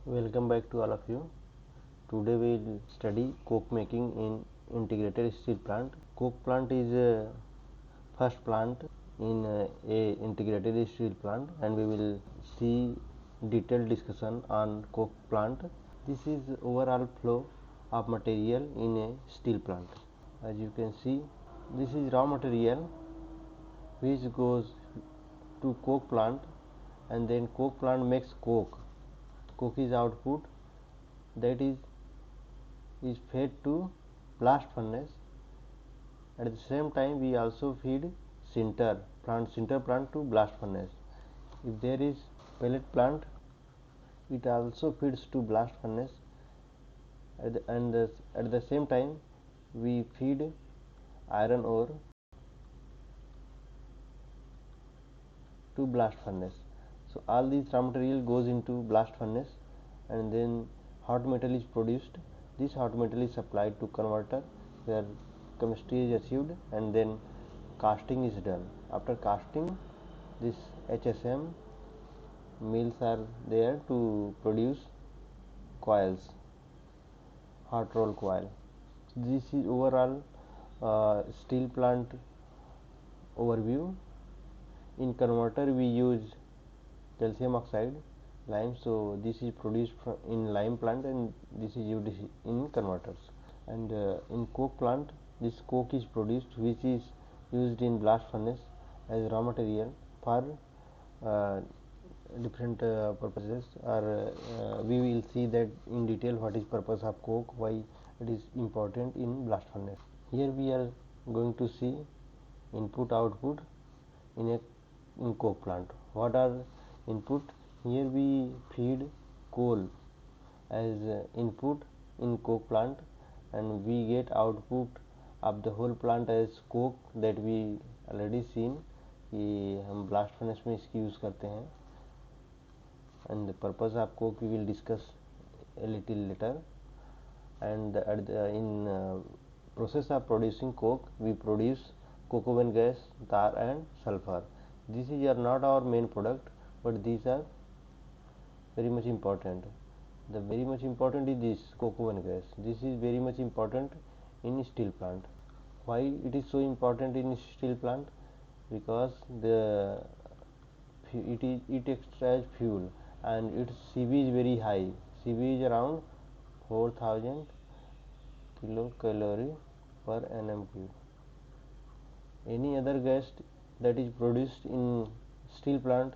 Welcome back to all of you. Today we will study coke making in integrated steel plant. Coke plant is a first plant in a integrated steel plant, and we will see detailed discussion on coke plant. This is overall flow of material in a steel plant. As you can see, this is raw material which goes to coke plant, and then coke plant makes coke. Coke is output that is fed to blast furnace. At the same time, we also feed sinter plant to blast furnace. If there is pellet plant, it also feeds to blast furnace. At the same time, we feed iron ore to blast furnace. So all these raw material goes into blast furnace, and then hot metal is produced. This hot metal is supplied to converter where chemistry is achieved, and then casting is done. After casting, this HSM mills are there to produce coils, hot roll coil. This is overall steel plant overview. In converter we use calcium oxide lime, so this is produced in lime plant, and this is used in converters. And in coke plant, this coke is produced, which is used in blast furnace as raw material for uh, different purposes. Or we will see that in detail what is purpose of coke, why it is important in blast furnace. Here we are going to see input output in coke plant. What are input? Here we feed coal as input in coke plant, and we get output of the whole plant as coke that we already seen कि हम blast furnace में इसकी use करते हैं. And the purpose of coke we will discuss a little later. And in process of producing coke, we produce coke oven gas, tar and sulfur. These are not our main product, but these are very much important. The very much important is this coke oven gas. This is very much important in steel plant. Why it is so important in steel plant? Because it extracts fuel, and its CV is very high. CV is around 4000 kilocalorie per nm cube. Any other gas that is produced in steel plant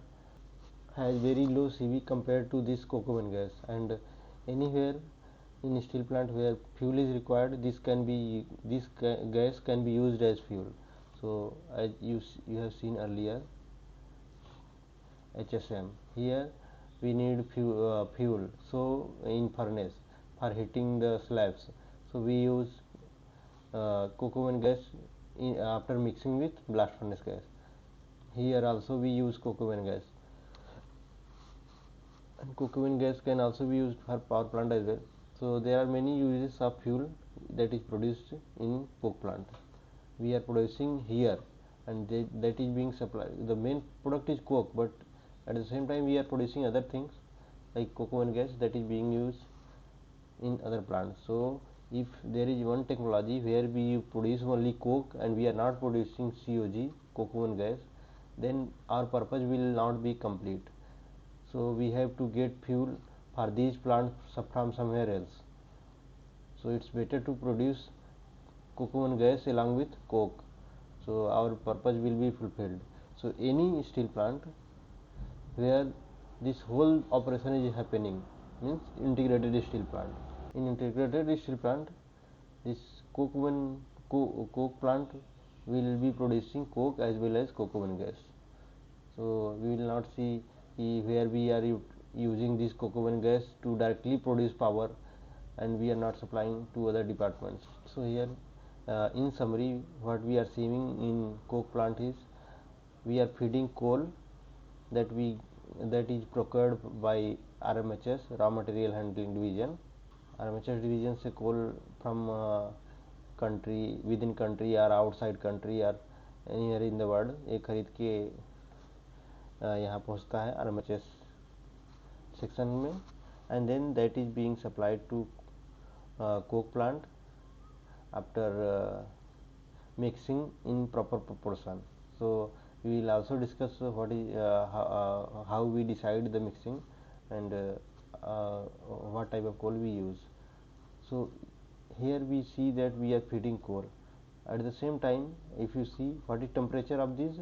has very low CV compared to this coke oven gas. And anywhere in steel plant where fuel is required, this gas can be used as fuel. So as you have seen earlier, HSM, here we need fuel. So in furnace for heating the slabs, so we use coke oven gas after mixing with blast furnace gas. Here also we use coke oven gas, and coke oven gas can also be used for power plant as well. So there are many uses of fuel that is produced in coke plant. We are producing here, and that is being supplied. The main product is coke, but at the same time we are producing other things like coke oven gas that is being used in other plants. So if there is one technology where we produce only coke and we are not producing COG, coke oven gas, then our purpose will not be complete. So we have to get fuel for these plants from somewhere else. So it's better to produce coke oven gas along with coke, so our purpose will be fulfilled. So any steel plant where this whole operation is happening means integrated steel plant. In integrated steel plant, this coke plant will be producing coke as well as coke oven gas. So we will not see where we are using this coke oven gas to directly produce power, and we are not supplying to other departments. So here in summary, what we are seeing in coke plant is we are feeding coal that is procured by RMHS, raw material handling division. RMHS division से coal from country, within country or outside country or anywhere in the world ये खरीद के यहाँ पहुँचता है RMHS section में, and then that is being supplied to coke plant after mixing in proper proportion. So we will also discuss what is how we decide the mixing and what type of coal we use. So here we see that we are feeding coal. At the same time, if you see what is temperature of this,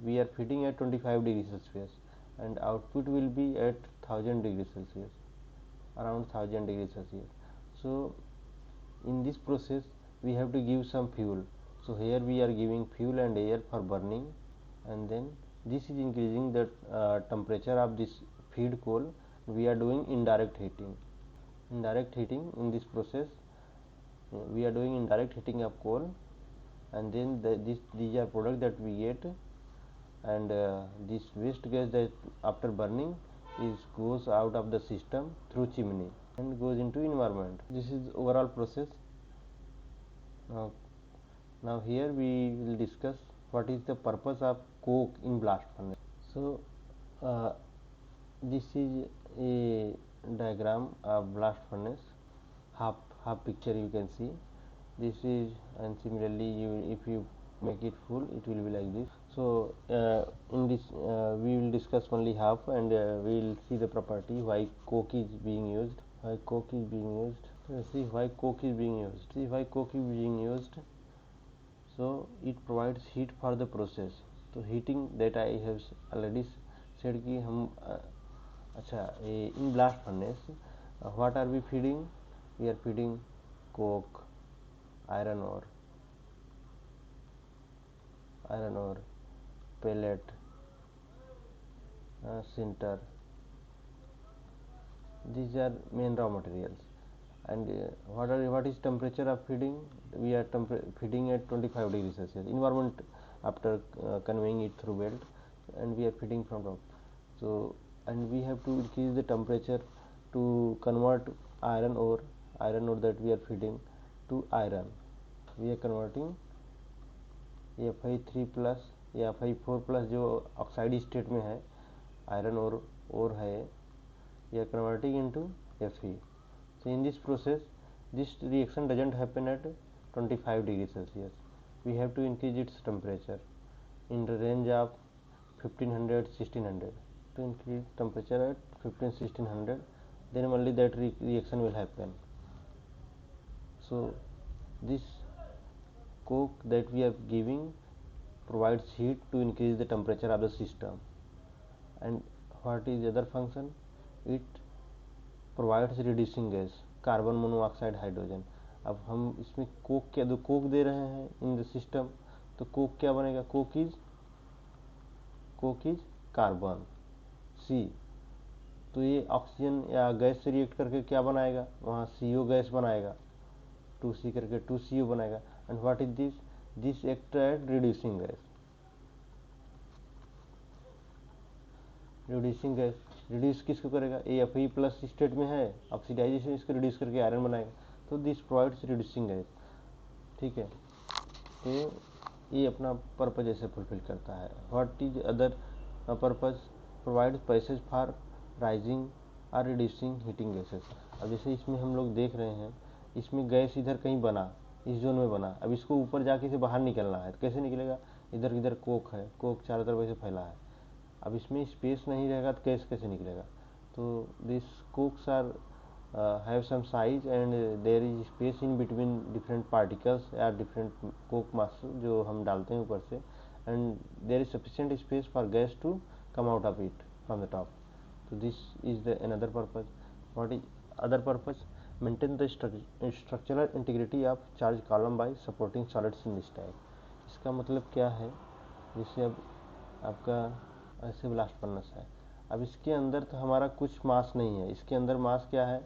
we are feeding at 25 degrees Celsius and output will be at 1000 degrees Celsius, around 1000 degrees Celsius. So in this process we have to give some fuel. So here we are giving fuel and air for burning, and then this is increasing the temperature of this feed coal. We are doing indirect heating. In this process we are doing indirect heating of coal, and then these are products that we get, and this waste gas that after burning is goes out of the system through chimney and goes into environment. This is overall process. Now here we will discuss what is the purpose of coke in blast furnace. So this is a diagram of blast furnace, half picture you can see. This is, and similarly if you make it full it will be like this. So in this we will discuss only half, and we will see the property why coke is being used. See why coke is being used. So it provides heat for the process. So heating that I have already said कि हम अच्छा in blast furnace what are we feeding? We are feeding coke, iron ore, pellet, sinter. These are main raw materials. And what is temperature of feeding? We are feeding at 25 degrees Celsius environment after conveying it through belt, and we are feeding from top. So and we have to increase the temperature to convert iron ore that we are feeding to iron. We are converting Fi3 plus या Fi4 plus जो oxide state में है iron और है, we are converting into Fe. So in this process this reaction doesn't happen at 25 degrees Celsius. We have to increase its temperature in the range of 1500-1600 to increase temperature at 1500-1600, then only that reaction will happen. So this coke that we are giving provides heat to increase the temperature of the system. And what is the other function? It provides reducing gas, carbon monoxide hydrogen. अब हम इसमें coke दे रहे हैं in the system, तो coke क्या बनेगा? Coke is carbon C. तो ये ऑक्सीजन या गैस से रिएक्ट करके क्या बनाएगा? वहाँ CO गैस बनाएगा, 2C करके 2CO बनाएगा. And what is this act at reducing gas. Reduce किसको करेगा? Fe प्लस स्टेट में है, ऑक्सीडाइजेशन इसको रिड्यूस करके आयरन बनाएगा. तो दिस प्रोवाइड्स रिड्यूसिंग गैस. ठीक है, तो ये अपना पर्पज ऐसे फुलफिल करता है. What is other purpose? Provide passage for rising और रिड्यूसिंग हीटिंग गैसेस. अब जैसे इसमें हम लोग देख रहे हैं, इसमें गैस इधर कहीं बना, इस जोन में बना. अब इसको ऊपर जाके से बाहर निकलना है, कैसे निकलेगा? इधर कोक है, कोक चारों तरफ ऐसे फैला है. अब इसमें स्पेस नहीं रहेगा तो गैस कैसे निकलेगा? तो this cokes are have some size and there is space in between different particles या डिफरेंट कोक मास जो हम डालते हैं ऊपर से, and there is sufficient space for gas to come out of it from the top. So this is the another purpose. What is other purpose? Maintain the structural integrity of charge column by supporting solids in the stack. इसका मतलब क्या है? जैसे अब आपका ऐसे blast furnace है, अब इसके अंदर तो हमारा कुछ मास नहीं है. इसके अंदर मास क्या है?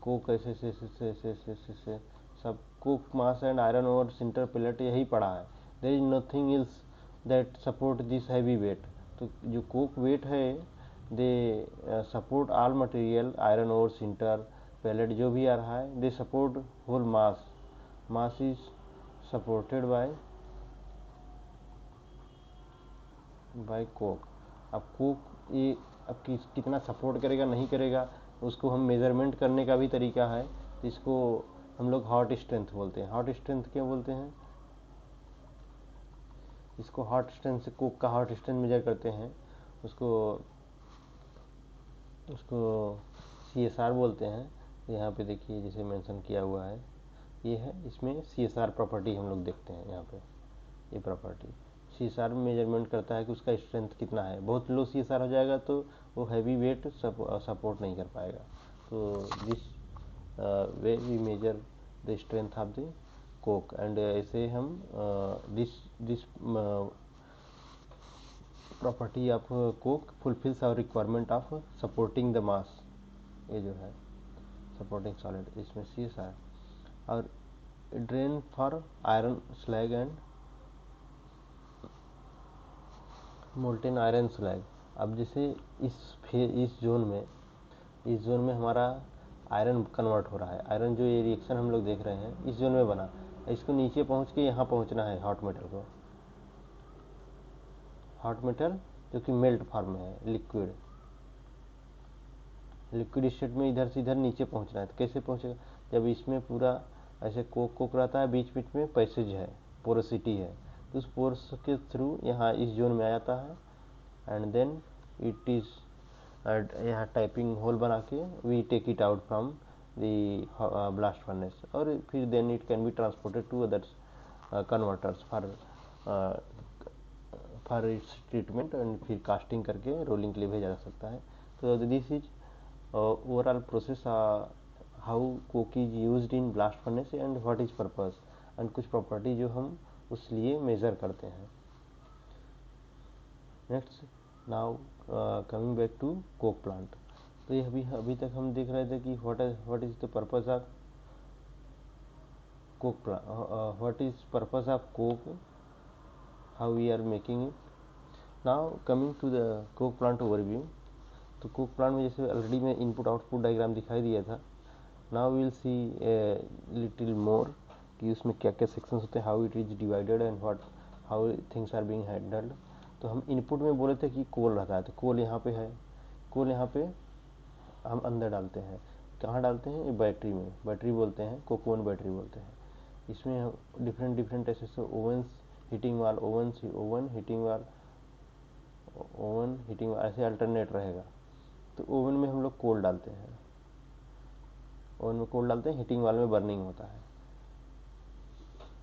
कोक ऐसे से सब कोक मास एंड आयरन और सिंटर पेलेट यही पड़ा है. There is nothing else that support this heavy weight. तो जो कोक वेट है they support all material, iron और सिंटर पेलेट जो भी आ रहा है, they support whole mass is supported by coke. अब कोक ये अब कितना सपोर्ट करेगा नहीं करेगा उसको हम मेज़रमेंट करने का भी तरीका है, इसको हम लोग हॉट स्ट्रेंथ बोलते हैं। हॉट स्ट्रेंथ क्यों बोलते हैं इसको? हॉट स्ट्रेंथ से कोक का हॉट स्ट्रेंथ मेजर करते हैं, उसको उसको CSR बोलते हैं। यहाँ पे देखिए जैसे मेंशन किया हुआ है, ये है, इसमें CSR प्रॉपर्टी हम लोग देखते हैं। यहाँ पे ये प्रॉपर्टी CSR मेजरमेंट करता है कि उसका स्ट्रेंथ कितना है। बहुत लो CSR हो जाएगा तो वो हैवी वेट सपोर्ट नहीं कर पाएगा। तो this way we measure the strength of the coke, and ऐसे हम this property of coke fulfils our requirement of supporting the mass. ये जो है सपोर्टिंग सॉलिड, इसमें CSR। और drain for iron slag and molten iron slag. अब जैसे इस जोन में हमारा आयरन कन्वर्ट हो रहा है। आयरन जो ये रिएक्शन हम लोग देख रहे हैं इस जोन में बना, इसको नीचे पहुंच के यहाँ पहुंचना है हॉट मेटल को। हॉट मेटल जो कि मेल्ट फॉर्म में है, लिक्विड स्टेट में इधर से इधर नीचे पहुंचना है। तो कैसे पहुंचेगा? जब इसमें पूरा ऐसे कोक रहता है, बीच बीच में पैसेज है, पोरोसिटी है, तो उस पोर्स के थ्रू यहाँ इस जोन में आ जाता है, एंड देन इट इज यहाँ टाइपिंग होल बना के we take it out from the blast furnace, और फिर then it can be transported to others converters for its treatment, and फिर कास्टिंग करके रोलिंग के लिए भेजा जा सकता है। तो this is overall process how coke is used in blast furnace and what is purpose, and कुछ प्रॉपर्टी जो हम उस लिए मेजर करते हैं। Next, now coming back to coke plant. तो ये अभी तक हम देख रहे थे कि what is the purpose of coke plant, what is purpose of coke, how we are making it. Now coming to the coke plant overview. तो कोक प्लांट में जैसे ऑलरेडी में इनपुट आउटपुट डायग्राम दिखाई दिया था। Now we will see little more कि उसमें क्या क्या सेक्शंस होते हैं, how it is divided and what how things are being handled. तो हम इनपुट में बोले थे कि कोल रहता है, तो कोल यहाँ पे है, कोल यहाँ पे हम अंदर डालते हैं। कहाँ डालते हैं? ये बैटरी में, बैटरी बोलते हैं, कोकोन बैटरी बोलते हैं। इसमें डिफरेंट ऐसे ओवन्स, हीटिंग वाल ओवन्स, ओवन हीटिंग वाल, ओवन हीटिंग वाल, ऐसे अल्टरनेट रहेगा। तो ओवन में हम लोग कोल डालते हैं, ओवन में कोल डालते हैं, हीटिंग वाल में बर्निंग होता है।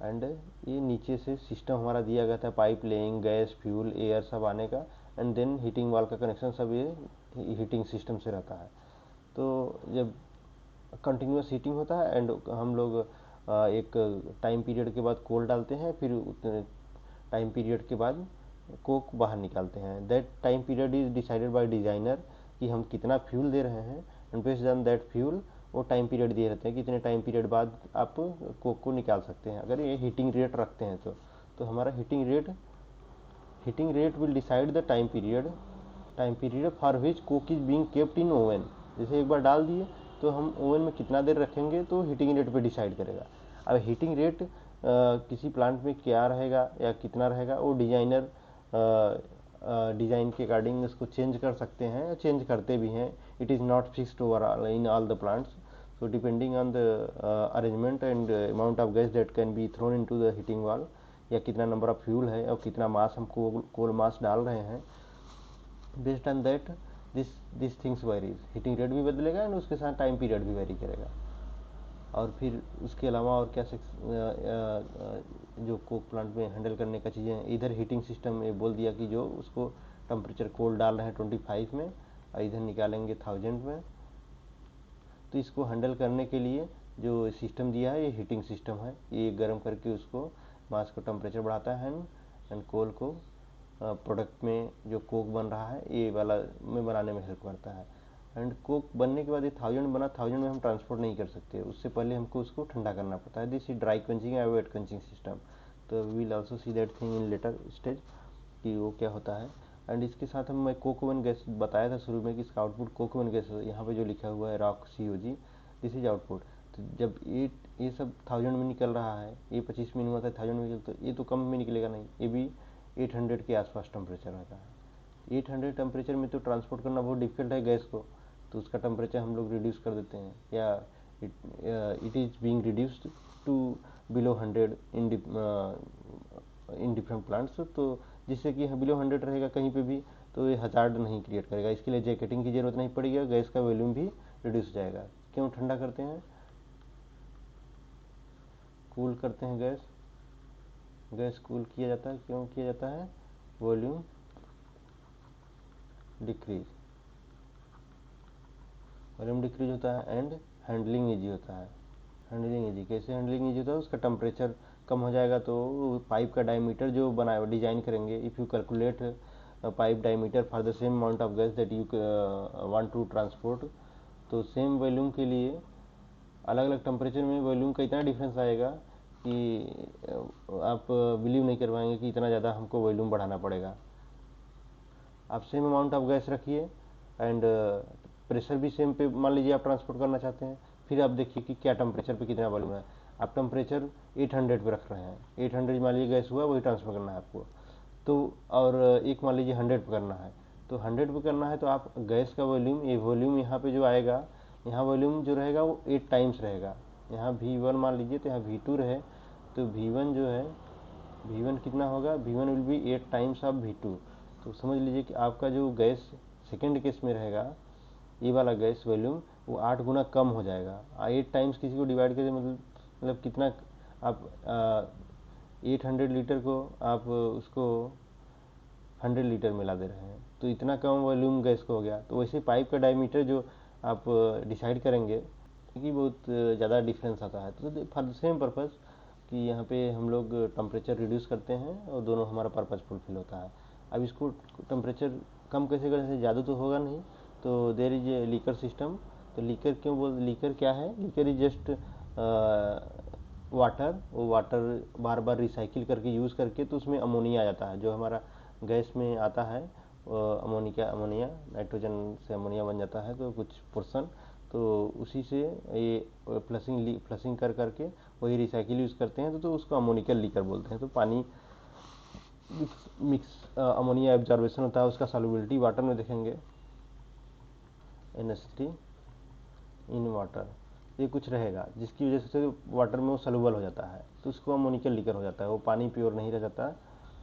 एंड ये नीचे से सिस्टम हमारा दिया गया था, pipe laying, gas, fuel, air सब आने का, एंड देन हीटिंग वाल का कनेक्शन सब ये हीटिंग सिस्टम से रहता है। तो जब कंटिन्यूस हीटिंग होता है एंड हम लोग एक टाइम पीरियड के बाद कोल डालते हैं, फिर उतने टाइम पीरियड के बाद कोक बाहर निकालते हैं। That time period is decided by designer कि हम कितना फ्यूल दे रहे हैं, and based on that fuel वो टाइम पीरियड दिए रहते हैं कि इतने टाइम पीरियड बाद आप कोक को निकाल सकते हैं, अगर ये हीटिंग रेट रखते हैं तो हमारा heating rate will decide the time period for which Coke is being kept in oven. जैसे एक बार डाल दिए तो हम ओवन में कितना देर रखेंगे तो हीटिंग रेट पे डिसाइड करेगा। अब हीटिंग रेट किसी प्लांट में क्या रहेगा या कितना रहेगा, वो डिजाइनर डिज़ाइन के अकॉर्डिंग उसको चेंज कर सकते हैं, चेंज करते भी हैं। It is not fixed over in all the plants, so depending on the arrangement and amount of gas that can be thrown into the heating wall, या कितना नंबर ऑफ फ्यूल है और कितना मास हम कोल मास डाल रहे हैं, based on that this things varies. Heating rate भी बदलेगा एंड उसके साथ टाइम पीरियड भी वेरी करेगा। और फिर उसके अलावा और क्या जो कोक प्लांट में हैंडल करने का चीज़ें, इधर हीटिंग सिस्टम ये बोल दिया कि जो उसको टेम्परेचर कोल डाल रहे हैं 25 में और इधर निकालेंगे 1000 में। तो इसको हैंडल करने के लिए जो सिस्टम दिया है ये हीटिंग सिस्टम है, ये गर्म करके उसको मास को टेम्परेचर बढ़ाता है एंड कोल को प्रोडक्ट में जो कोक बन रहा है ये वाला में बनाने में हेल्प करता है। एंड कोक बनने के बाद ये 1000 बना, 1000 में हम ट्रांसपोर्ट नहीं कर सकते, उससे पहले हमको उसको ठंडा करना पड़ता है। दिस इज ड्राई क्वेंचिंग या वेट क्वेंचिंग सिस्टम। तो we will also see that thing in later stage कि वो क्या होता है। एंड इसके साथ हम मैं कोक ओवन गैस बताया था शुरू में कि इसका आउटपुट कोक ओवन गैस है। यहाँ पे जो लिखा हुआ है rock COG, this is output. तो जब ये सब 1000 में निकल रहा है, ये 25 में हुआ था 1000 में निकल, तो ये तो कम में निकलेगा नहीं, ये भी 800 के आसपास टेम्परेचर रहता है। 800 टेम्परेचर में तो ट्रांसपोर्ट करना बहुत डिफिकल्ट है गैस को, तो उसका टेम्परेचर हम लोग रिड्यूस कर देते हैं, या it is being reduced to below 100 in different plants. तो जिससे कि बिलो 100 रहेगा कहीं पे भी तो ये हजार्ड नहीं क्रिएट करेगा, इसके लिए जैकेटिंग की जरूरत नहीं पड़ेगी, गैस का वॉल्यूम भी रिड्यूस हो जाएगा। क्यों ठंडा करते हैं, कूल करते हैं गैस, गैस कूल किया जाता है, क्यों किया जाता है, वॉल्यूम डिक्रीज, वॉल्यूम डिक्रीज होता है एंड हैंडलिंग ईजी होता है। हैंडलिंग ईजी, कैसे हैंडलिंग ईजी होता है, उसका टेम्परेचर कम हो जाएगा तो पाइप का डायमीटर जो बनाए डिजाइन करेंगे, if you calculate pipe diameter for the same amount of gas that you want to transport, तो सेम वॉल्यूम के लिए अलग अलग टेम्परेचर में वॉल्यूम का इतना डिफरेंस आएगा कि आप बिलीव नहीं कर पाएंगे कि इतना ज़्यादा हमको वॉल्यूम बढ़ाना पड़ेगा। आप सेम अमाउंट ऑफ गैस रखिए एंड प्रेशर भी सेम पे मान लीजिए आप ट्रांसपोर्ट करना चाहते हैं, फिर आप देखिए कि क्या टेम्परेचर पे कितना वॉल्यूम है। आप टेम्परेचर 800 पे रख रहे हैं, 800 मान लीजिए गैस हुआ, वही ट्रांसफर करना है आपको, तो और एक मान लीजिए 100 पे करना है, तो 100 पे करना है तो आप गैस का वॉल्यूम, ये वॉल्यूम यहाँ पे जो आएगा, यहाँ वॉल्यूम जो रहेगा वो 8 टाइम्स रहेगा। यहाँ V1 मान लीजिए तो यहाँ V2 रहे, तो V1 जो है, V1 कितना होगा, V1 will be 8 times of V2। तो समझ लीजिए कि आपका जो गैस सेकेंड केस में रहेगा, ये वाला गैस वॉल्यूम वो 8 गुना कम हो जाएगा। 8 टाइम्स किसी को डिवाइड करें मतलब कितना, आप 800 लीटर को आप उसको 100 लीटर मिला दे रहे हैं, तो इतना कम वॉल्यूम गैस को हो गया। तो वैसे पाइप का डायमीटर जो आप डिसाइड करेंगे कि बहुत ज़्यादा डिफरेंस आता है, तो फॉर द सेम पर्पज़ कि यहाँ पे हम लोग टेम्परेचर रिड्यूस करते हैं और दोनों हमारा पर्पज़ फुलफिल होता है। अब इसको टेम्परेचर कम कैसे करें, जादू तो होगा नहीं, तो there is a liquor system. तो लीकर क्यों बोल, लीकर क्या है, लीकर इज जस्ट वाटर, वो वाटर बार बार रिसाइकिल करके यूज़ करके तो उसमें अमोनिया आ जाता है, जो हमारा गैस में आता है अमोनिया नाइट्रोजन से अमोनिया बन जाता है, तो कुछ पोर्सन, तो उसी से ये फ्लशिंग कर करके वही रिसाइकिल यूज़ करते हैं, तो उसको अमोनिकल लीकर बोलते हैं। तो पानी मिक्स अमोनिया एब्जॉर्बेशन होता है, उसका सॉल्युबिलिटी वाटर में देखेंगे NH3 इन वाटर, ये कुछ रहेगा जिसकी वजह से वाटर में वो सॉल्युबल हो जाता है, तो उसको अमोनिकल लीकर हो जाता है, वो पानी प्योर नहीं रह जाता।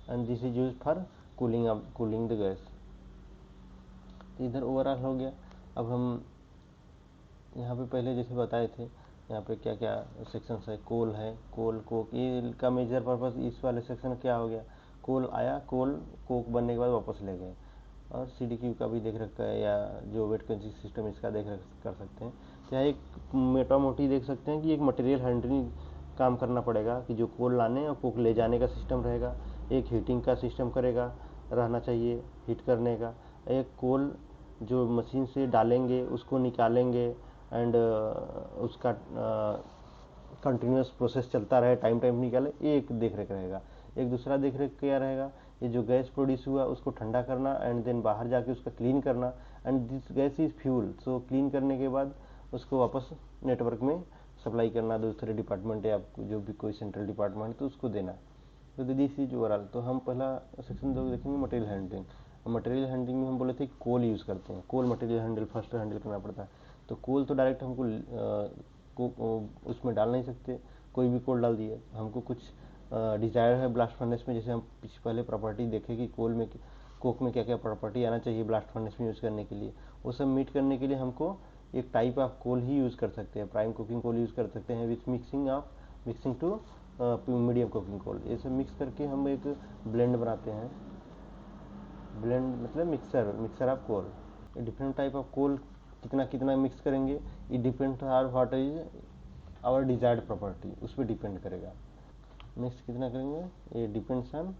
And this is use for cooling the gas. तो इधर ओवरऑल हो गया। अब हम यहाँ पे पहले जैसे बताए थे, यहाँ पे क्या क्या सेक्शंस है, कोल है, कोल कोक, ये का मेजर पर्पस इस वाले सेक्शन में क्या हो गया, कोल आया, कोल कोक बनने के बाद वापस ले गए। और CDQ का भी देख रखा है, या जो वेट क्वेंचिंग सिस्टम इसका देख कर सकते हैं। तो यहाँ एक मोटा मोटी देख सकते हैं कि एक मटेरियल हैंडलिंग काम करना पड़ेगा, कि जो कोल लाने और कोक ले जाने का सिस्टम रहेगा, एक हीटिंग का सिस्टम करेगा, रहना चाहिए हीट करने का, एक कोल जो मशीन से डालेंगे उसको निकालेंगे एंड उसका कंटिन्यूस प्रोसेस चलता रहे, टाइम टाइम निकाले, ये एक देख रेख रहेगा। एक दूसरा देख रेख क्या रहेगा, ये जो गैस प्रोड्यूस हुआ उसको ठंडा करना एंड देन बाहर जाके उसका क्लीन करना, and this gas is fuel, so clean करने के बाद उसको वापस नेटवर्क में सप्लाई करना, दूसरे डिपार्टमेंट या जो भी कोई सेंट्रल डिपार्टमेंट तो उसको देना। तो दिस इज ओवरऑल। तो हम पहला सेक्शन दो देखेंगे मटेरियल हैंडलिंग। मटेरियल हैंडलिंग में हम बोले थे कोल यूज़ करते हैं, कोल मटेरियल हैंडल फर्स्ट हैंडल करना पड़ता है। तो कोल तो डायरेक्ट हमको उसमें डाल नहीं सकते, कोई भी कोल डाल दिए, हमको कुछ डिज़ायर है ब्लास्ट फर्नेस में, जैसे हम पहले प्रॉपर्टी देखे कि कोल में कोक में क्या क्या प्रॉपर्टी आना चाहिए ब्लास्ट फर्नेस में यूज़ करने के लिए, वो सब मीट करने के लिए हमको एक टाइप ऑफ कोल ही यूज़ कर सकते हैं, प्राइम कुकिंग कोल यूज़ कर सकते हैं with mixing to medium cooking coal. ये सब मिक्स करके हम एक ब्लेंड बनाते हैं, ब्लेंड मतलब mixer of coal. Different type of coal कितना कितना मिक्स करेंगे, ये depend on what is our desired property, उस पर डिपेंड करेगा। मिक्स कितना करेंगे, ये डिपेंड्स ऑन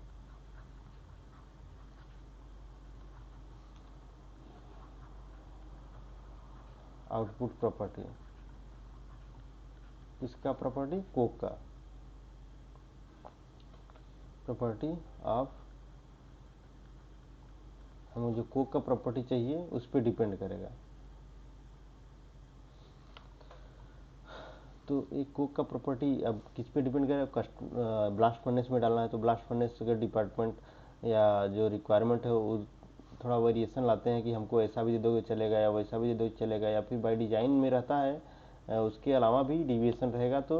आउटपुट प्रॉपर्टी, इसका प्रॉपर्टी कोक का प्रॉपर्टी ऑफ, हमें जो कोक का प्रॉपर्टी चाहिए उस पर डिपेंड करेगा। तो एक कोक का प्रॉपर्टी अब किस पे डिपेंड करेगा, ब्लास्ट फर्नेस में डालना है तो ब्लास्ट फर्नेस का डिपार्टमेंट या जो रिक्वायरमेंट है वो थोड़ा वेरिएशन लाते हैं कि हमको ऐसा भी दे दोगे चलेगा या वैसा भी दे दोगे चलेगा, या फिर बाय डिज़ाइन में रहता है उसके अलावा भी डिविएशन रहेगा तो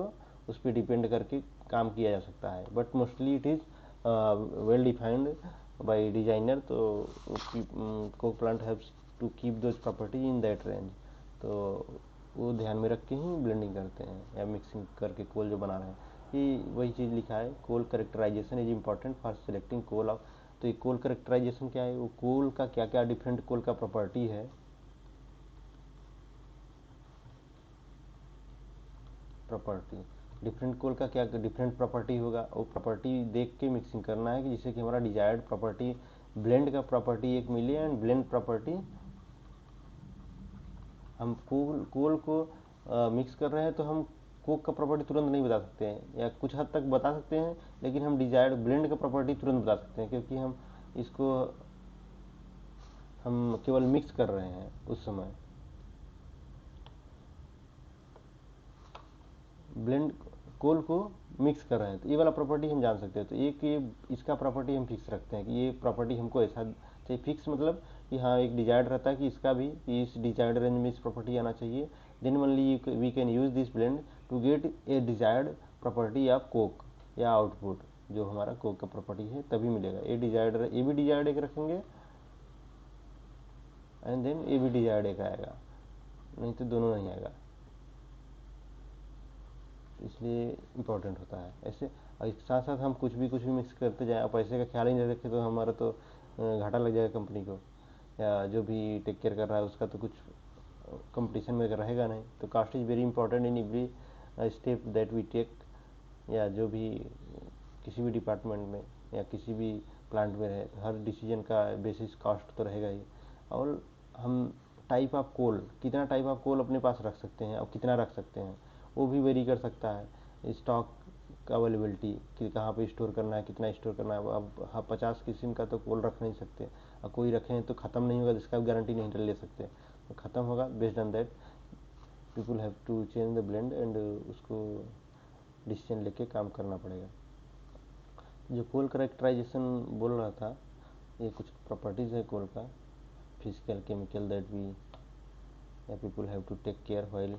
उस पर डिपेंड करके काम किया जा सकता है, but mostly it is well defined by designer. तो coke plant haves to keep those property in that range, तो वो ध्यान में रख के ही ब्लेंडिंग करते हैं या मिक्सिंग करके कोल जो बना रहे हैं। ये वही चीज़ लिखा है, coal characterization is important for selecting coal of. तो ये कोल करेक्टराइजेशन क्या है, वो कोल का क्या क्या डिफरेंट कोल का प्रॉपर्टी है, प्रॉपर्टी डिफरेंट कोल का क्या डिफरेंट प्रॉपर्टी होगा, वो प्रॉपर्टी देख के मिक्सिंग करना है कि जिससे कि हमारा डिजायर्ड प्रॉपर्टी ब्लेंड का प्रॉपर्टी एक मिले, एंड ब्लेंड प्रॉपर्टी हम कोल को मिक्स कर रहे हैं तो हम कोक का प्रॉपर्टी तुरंत नहीं बता सकते हैं, या कुछ हद तक बता सकते हैं, लेकिन हम डिजायर्ड ब्लेंड का प्रॉपर्टी तुरंत बता सकते हैं, क्योंकि हम इसको हम केवल मिक्स कर रहे हैं उस समय। ब्लेंड कोल को मिक्स कर रहे हैं तो ये वाला प्रॉपर्टी हम जान सकते हैं। तो एक ये इसका प्रॉपर्टी हम फिक्स रखते हैं कि ये प्रॉपर्टी हमको ऐसा चाहिए, फिक्स मतलब कि हाँ एक डिजायर्ड रहता है कि इसका भी इस डिजायर्ड रेंज में इस प्रॉपर्टी आना चाहिए, then only we can use this blend to get a desired property of coke या आउटपुट जो हमारा कोक का प्रॉपर्टी है तभी मिलेगा। ए भी डिजायर्ड एक रखेंगे एंड देन ए भी डिजायर्ड एक आएगा, नहीं तो दोनों नहीं आएगा, इसलिए इम्पोर्टेंट होता है ऐसे। और इसके साथ साथ हम कुछ भी मिक्स करते जाएं, आप पैसे का ख्याल ही नहीं रखें तो हमारा तो घाटा लग जाएगा कंपनी को, या जो भी टेक केयर कर रहा है उसका तो कुछ कंपटीशन में रहेगा नहीं। तो cost is very important in every step that we take, या जो भी किसी भी डिपार्टमेंट में या किसी भी प्लांट में रहे, हर डिसीजन का बेसिस कास्ट तो रहेगा ही। और हम टाइप ऑफ कोल, कितना टाइप ऑफ कोल अपने पास रख सकते हैं और कितना रख सकते हैं वो भी वेरी कर सकता है। स्टॉक अवेलेबिलिटी कि कहाँ पे स्टोर करना है, कितना स्टोर करना है। अब हाँ 50 किस्म का तो कोल रख नहीं सकते, और कोई रखें तो ख़त्म नहीं होगा जिसका गारंटी नहीं ले सकते, तो ख़त्म होगा। Based on that people have to change the blend and उसको डिसीजन लेके काम करना पड़ेगा। जो कोल करेक्टराइजेशन बोल रहा था, ये कुछ प्रॉपर्टीज़ है कोल का, फिजिकल केमिकल दैट वी या people have to take care while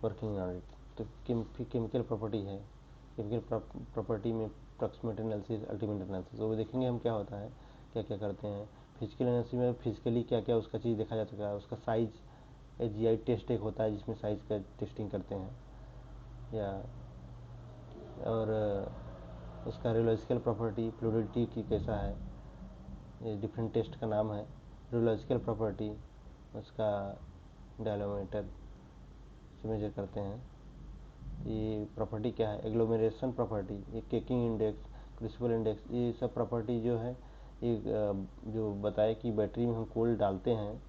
working on it. तो केमिकल प्रॉपर्टी है, केमिकल प्रॉपर्टी में प्रॉक्सिमेट एनालिसिस, अल्टीमेट एनालिसिस, वो देखेंगे हम क्या होता है, क्या क्या करते हैं। फिजिकल एनालिसिस में फिजिकली क्या क्या उसका चीज़ देखा जा सकता है, उसका साइज जीआई टेस्ट एक होता है जिसमें साइज का टेस्टिंग करते हैं, या और उसका रियोलॉजिकल प्रॉपर्टी फ्लूइडिटी की कैसा है, ये डिफरेंट टेस्ट का नाम है। रियोलॉजिकल प्रॉपर्टी उसका डायलोमीटर से मेजर करते हैं। ये प्रॉपर्टी क्या है, एग्लोमेरेशन प्रॉपर्टी, ये केकिंग इंडेक्स, क्रूसिबल इंडेक्स, ये सब प्रॉपर्टी जो है ये जो बताए कि बैटरी में हम कोल डालते हैं,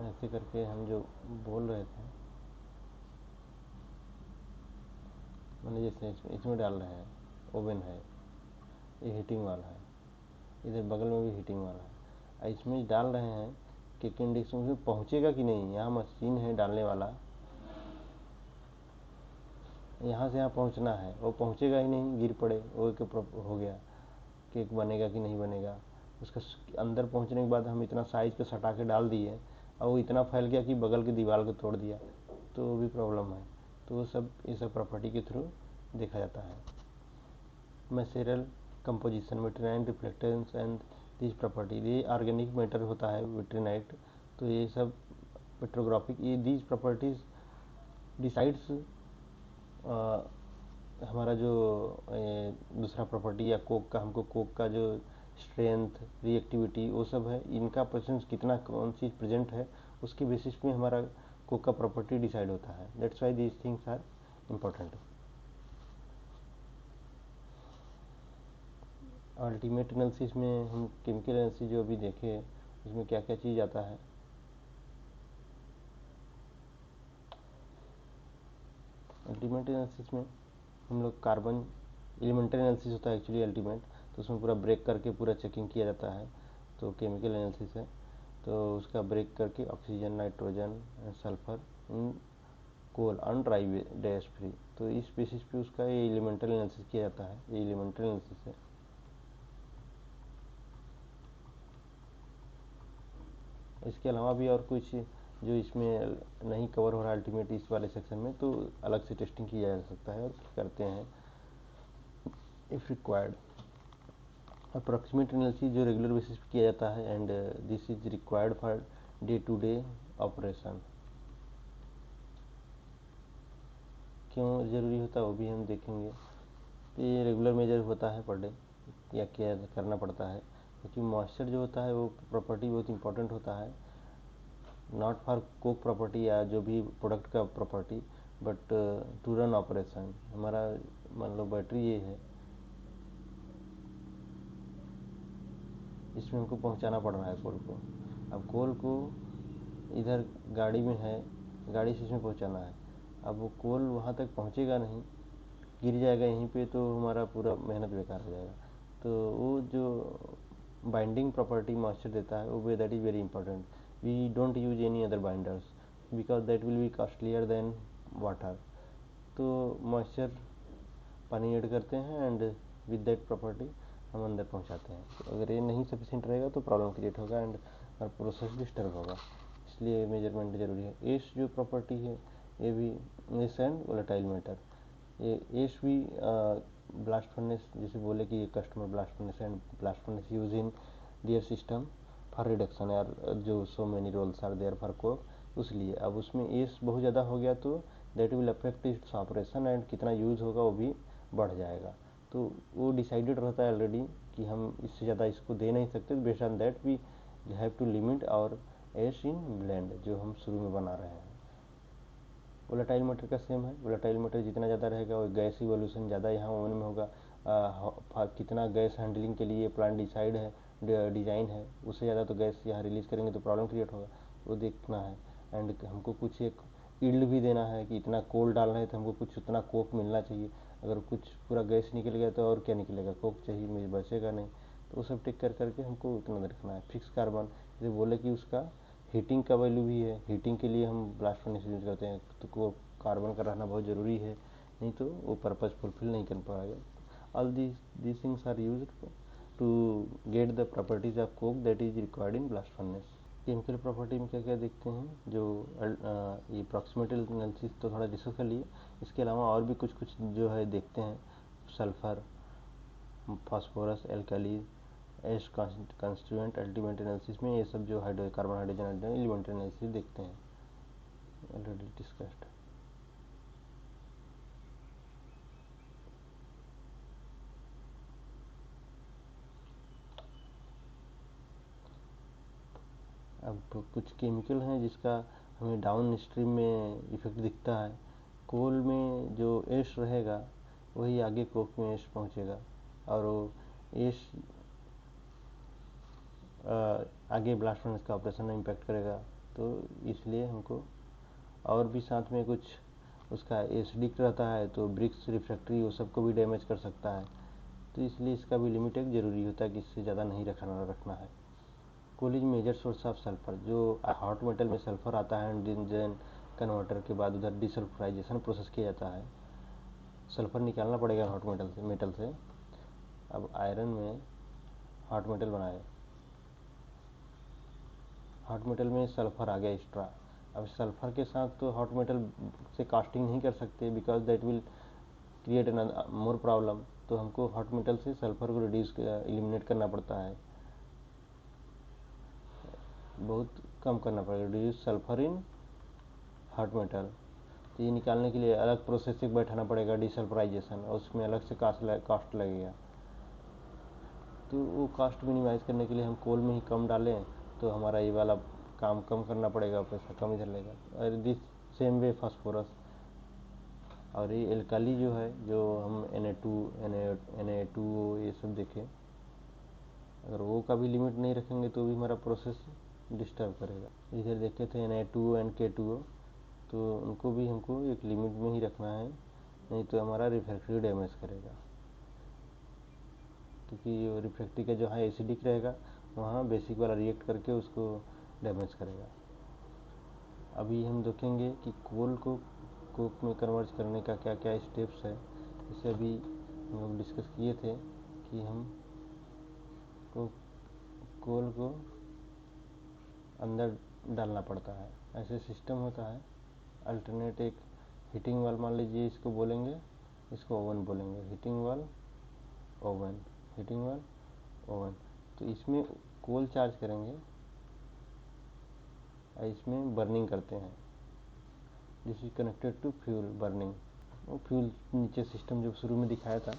ऐसे करके हम जो बोल रहे थे, मैंने जैसे इसमें डाल रहे हैं, ओवन है, ये हीटिंग वाला है, इधर बगल में भी हीटिंग वाला है, इसमें डाल रहे हैं कि इंडेक्स में पहुँचेगा कि नहीं। यहाँ मशीन है डालने वाला, यहाँ से यहाँ पहुँचना है, वो पहुँचेगा ही नहीं, गिर पड़े वो हो गया, केक बनेगा कि नहीं बनेगा। उसका अंदर पहुँचने के बाद हम इतना साइज पे सटा के डाल दिए और वो इतना फैल गया कि बगल की दीवार को तोड़ दिया, तो वो भी प्रॉब्लम है। तो वो सब ये सब प्रॉपर्टी के थ्रू देखा जाता है। Maceral composition, vitrinite reflectance and this property, ये ऑर्गेनिक मैटर होता है विट्रिनाइट, तो ये सब पेट्रोग्राफिक, ये दीज प्रॉपर्टीज डिसाइड्स हमारा जो दूसरा प्रॉपर्टी या कोक का, हमको कोक का जो स्ट्रेंथ, रिएक्टिविटी वो सब है, इनका प्रेजेंस कितना कौन सी प्रेजेंट है उसके बेसिस पे हमारा कोक का प्रॉपर्टी डिसाइड होता है। That's why these things are important. Ultimate analysis में हम केमिकल एनालिसिस जो अभी देखे उसमें क्या क्या चीज़ आता है। अल्टीमेट एनालिसिस में हम लोग कार्बन एलिमेंटरी एनालिसिस होता है एक्चुअली अल्टीमेट, तो उसमें पूरा ब्रेक करके पूरा चेकिंग किया जाता है, तो केमिकल एनालिसिस है। तो उसका ब्रेक करके oxygen, nitrogen, sulphur in coal on dry dash free. तो इस बेसिस पे उसका ये एलिमेंटल एनालिसिस किया जाता है। ये एलिमेंटल एनालिसिस है। इसके अलावा भी और कुछ जो इसमें नहीं कवर हो रहा है अल्टीमेट इस वाले सेक्शन में, तो अलग से टेस्टिंग किया जा सकता है और करते हैं इफ़ रिक्वायर्ड। अप्रॉक्सीमेट एनालिसिस जो रेगुलर बेसिस पे किया जाता है and this is required for day to day operation. क्यों ज़रूरी होता है वो भी हम देखेंगे। तो ये रेगुलर मेजर होता है पर डे या क्या करना पड़ता है, क्योंकि मॉइस्चर जो होता है वो प्रॉपर्टी बहुत इंपॉर्टेंट होता है, नॉट फॉर कोक प्रॉपर्टी या जो भी प्रोडक्ट का property, but to run operation. हमारा मान लो बैटरी ये है, इसमें हमको पहुंचाना पड़ रहा है कोल को। अब कोल को इधर गाड़ी में है, गाड़ी से इसमें पहुंचाना है। अब वो कोल वहाँ तक पहुंचेगा नहीं, गिर जाएगा यहीं पे, तो हमारा पूरा मेहनत बेकार हो जाएगा। तो वो जो बाइंडिंग प्रॉपर्टी मॉइस्चर देता है वो that is very important. We don't use any other binders because that will be costlier than water. तो मॉइस्चर पानी ऐड करते हैं एंड विद दैट प्रॉपर्टी हम अंदर पहुंचाते हैं। तो अगर ये नहीं सफिशिएंट रहेगा तो प्रॉब्लम क्रिएट होगा एंड और प्रोसेस डिस्टर्ब होगा, इसलिए मेजरमेंट जरूरी है। एस जो प्रॉपर्टी है ये भी, एस एंड वोलेटाइल मैटर, ये एस भी ब्लास्ट फर्नेस, जैसे बोले कि ये customer blast furnace and blast furnace use in their system for reduction यार, जो so many roles are there for coke, उसलिए अब उसमें एस बहुत ज़्यादा हो गया तो that will affect its operation and कितना यूज़ होगा वो भी बढ़ जाएगा। तो वो डिसाइडेड रहता है ऑलरेडी कि हम इससे ज़्यादा इसको दे नहीं सकते, based on that we have to limit और एस इन ब्लेंड जो हम शुरू में बना रहे हैं। वोलेटाइल मैटर का सेम है, वोलेटाइल मैटर जितना ज़्यादा रहेगा वो गैस इवोल्यूशन ज़्यादा यहाँ ओवन में होगा। कितना गैस हैंडलिंग के लिए प्लान डिसाइड है, डिज़ाइन है, उससे ज़्यादा तो गैस यहाँ रिलीज़ करेंगे तो प्रॉब्लम क्रिएट होगा, वो देखना है। एंड हमको कुछ एक ईल्ड भी देना है कि इतना कोल डालना है तो हमको कुछ उतना कोक मिलना चाहिए। अगर कुछ पूरा गैस निकल गया तो और क्या निकलेगा, कोक चाहिए, मुझे बचेगा नहीं। तो वो सब टिक कर करके हमको उतना रखना है। फिक्स कार्बन जैसे बोले कि उसका हीटिंग का वैल्यू भी है, हीटिंग के लिए हम ब्लास्ट फर्नेस यूज करते हैं, तो वो कार्बन का रहना बहुत ज़रूरी है, नहीं तो वो पर्पज़ फुलफिल नहीं कर पाएगा। All these things are used to get the properties of coke that is required in blast furnace. Chemical property में क्या क्या देखते हैं, जो ये प्रॉक्सिमेटल एनालिसिस तो थोड़ा डिस्कस कर लिए, इसके अलावा और भी कुछ कुछ जो है देखते हैं, sulphur, phosphorus, alkali, S constituent ultimate analysis में ये सब जो कार्बन हाइड्रोजन एलिमेंट एनालिसिस देखते हैं, ऑलरेडी डिस्कस्ड। अब कुछ केमिकल हैं जिसका हमें डाउन स्ट्रीम में इफेक्ट दिखता है। कोल में जो एश रहेगा वही आगे कोक में एश पहुंचेगा और वो एश आगे ब्लास्ट फर्नेस का ऑपरेशन में इम्पैक्ट करेगा। तो इसलिए हमको और भी साथ में कुछ उसका एसिडिक रहता है, तो ब्रिक्स रिफ्रैक्ट्री वो सबको भी डैमेज कर सकता है। तो इसलिए इसका भी लिमिट एक ज़रूरी होता है कि इससे ज़्यादा नहीं रखना है। Coal is major source of sulphur, जो हॉट मेटल में सल्फर आता है एंड देन कन्वर्टर के बाद उधर डिसल्फ्राइजेशन प्रोसेस किया जाता है, सल्फर निकालना पड़ेगा हॉट मेटल से। अब आयरन में हॉट मेटल बनाए, हॉट मेटल में सल्फर आ गया एक्स्ट्रा। अब सल्फर के साथ तो हॉट मेटल से कास्टिंग नहीं कर सकते because that will create more problem. तो हमको हॉट मेटल से सल्फर को रिड्यूस एलिमिनेट करना पड़ता है, बहुत कम करना पड़ेगा, reduce sulphur in hot metal. तो ये निकालने के लिए अलग प्रोसेस से बैठाना पड़ेगा, डिसल्फराइजेशन, और उसमें अलग से कास्ट लगेगा। तो वो कास्ट मिनिमाइज करने के लिए हम कोल में ही कम डालें तो हमारा ये वाला काम कम करना पड़ेगा, पैसा कम इधर लेगा। और दिस सेम वे फास्फोरस और ये एल्काली जो है, जो हम Na2 ये सब देखें, अगर वो का भी लिमिट नहीं रखेंगे तो भी हमारा प्रोसेस डिस्टर्ब करेगा। इधर देखे थे Na2 एंड K2O, तो उनको भी हमको एक लिमिट में ही रखना है, नहीं तो हमारा रिफ्रैक्ट्री डैमेज करेगा। क्योंकि रिफ्रैक्ट्री का जो है एसिडिक रहेगा, वहाँ बेसिक वाला रिएक्ट करके उसको डैमेज करेगा। अभी हम देखेंगे कि कोल को कोक में कन्वर्ट करने का क्या क्या स्टेप्स है। जैसे अभी हम लोग डिस्कस किए थे कि हम कोल को अंदर डालना पड़ता है, ऐसे सिस्टम होता है। अल्टरनेट एक हीटिंग वाल मान लीजिए, इसको बोलेंगे, इसको ओवन बोलेंगे, हीटिंग वाल ओवन, हीटिंग वाल ओवन। तो इसमें कोल चार्ज करेंगे और इसमें बर्निंग करते हैं। This is connected to fuel burning. वो फ्यूल नीचे सिस्टम जो शुरू में दिखाया था,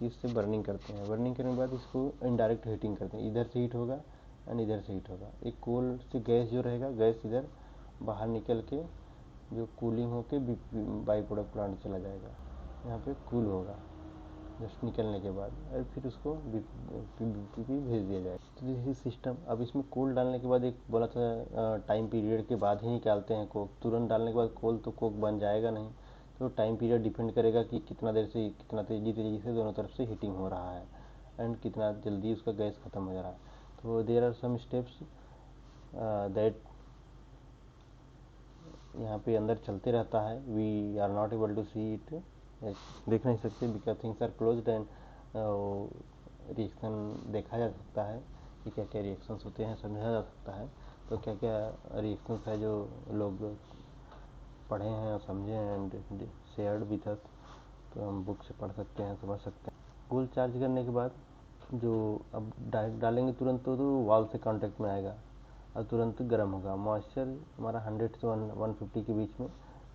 इससे बर्निंग करते हैं। बर्निंग करने के बाद इसको इनडायरेक्ट हीटिंग करते हैं, इधर से हीट होगा एंड इधर से हीट होगा। एक कोल से गैस जो रहेगा, गैस इधर बाहर निकल के जो कूलिंग होके बाई प्रोडक्ट प्लांट चला जाएगा। यहाँ पे कूल होगा जस्ट निकलने के बाद, और फिर उसको बीपीपी भेज दिया जाएगा। तो दिस सिस्टम। अब इसमें कोल डालने के बाद एक बोला था टाइम पीरियड के बाद ही निकालते हैं कोक। तुरंत डालने के बाद कोल तो कोक बन जाएगा नहीं। तो टाइम पीरियड डिपेंड करेगा कि कितना देर से, कितना तेजी से दोनों तरफ से हीटिंग हो रहा है एंड कितना जल्दी उसका गैस खत्म हो जा रहा है। तो there are some steps that यहाँ पे अंदर चलते रहता है। We are not able to see it, देख नहीं सकते because things are closed and reaction देखा जा सकता है कि क्या क्या रिएक्शंस होते हैं, समझा जा सकता है। तो क्या क्या रिएक्शंस है जो लोग पढ़े हैं और समझे हैं एंड शेयर्ड विथ अस, तो हम बुक से पढ़ सकते हैं, समझ सकते हैं। कोल चार्ज करने के बाद जो अब डायरेक्ट डालेंगे तुरंत तो वाल से कांटेक्ट में आएगा और तुरंत गर्म होगा। मॉइस्चर हमारा 100 से 150 के बीच में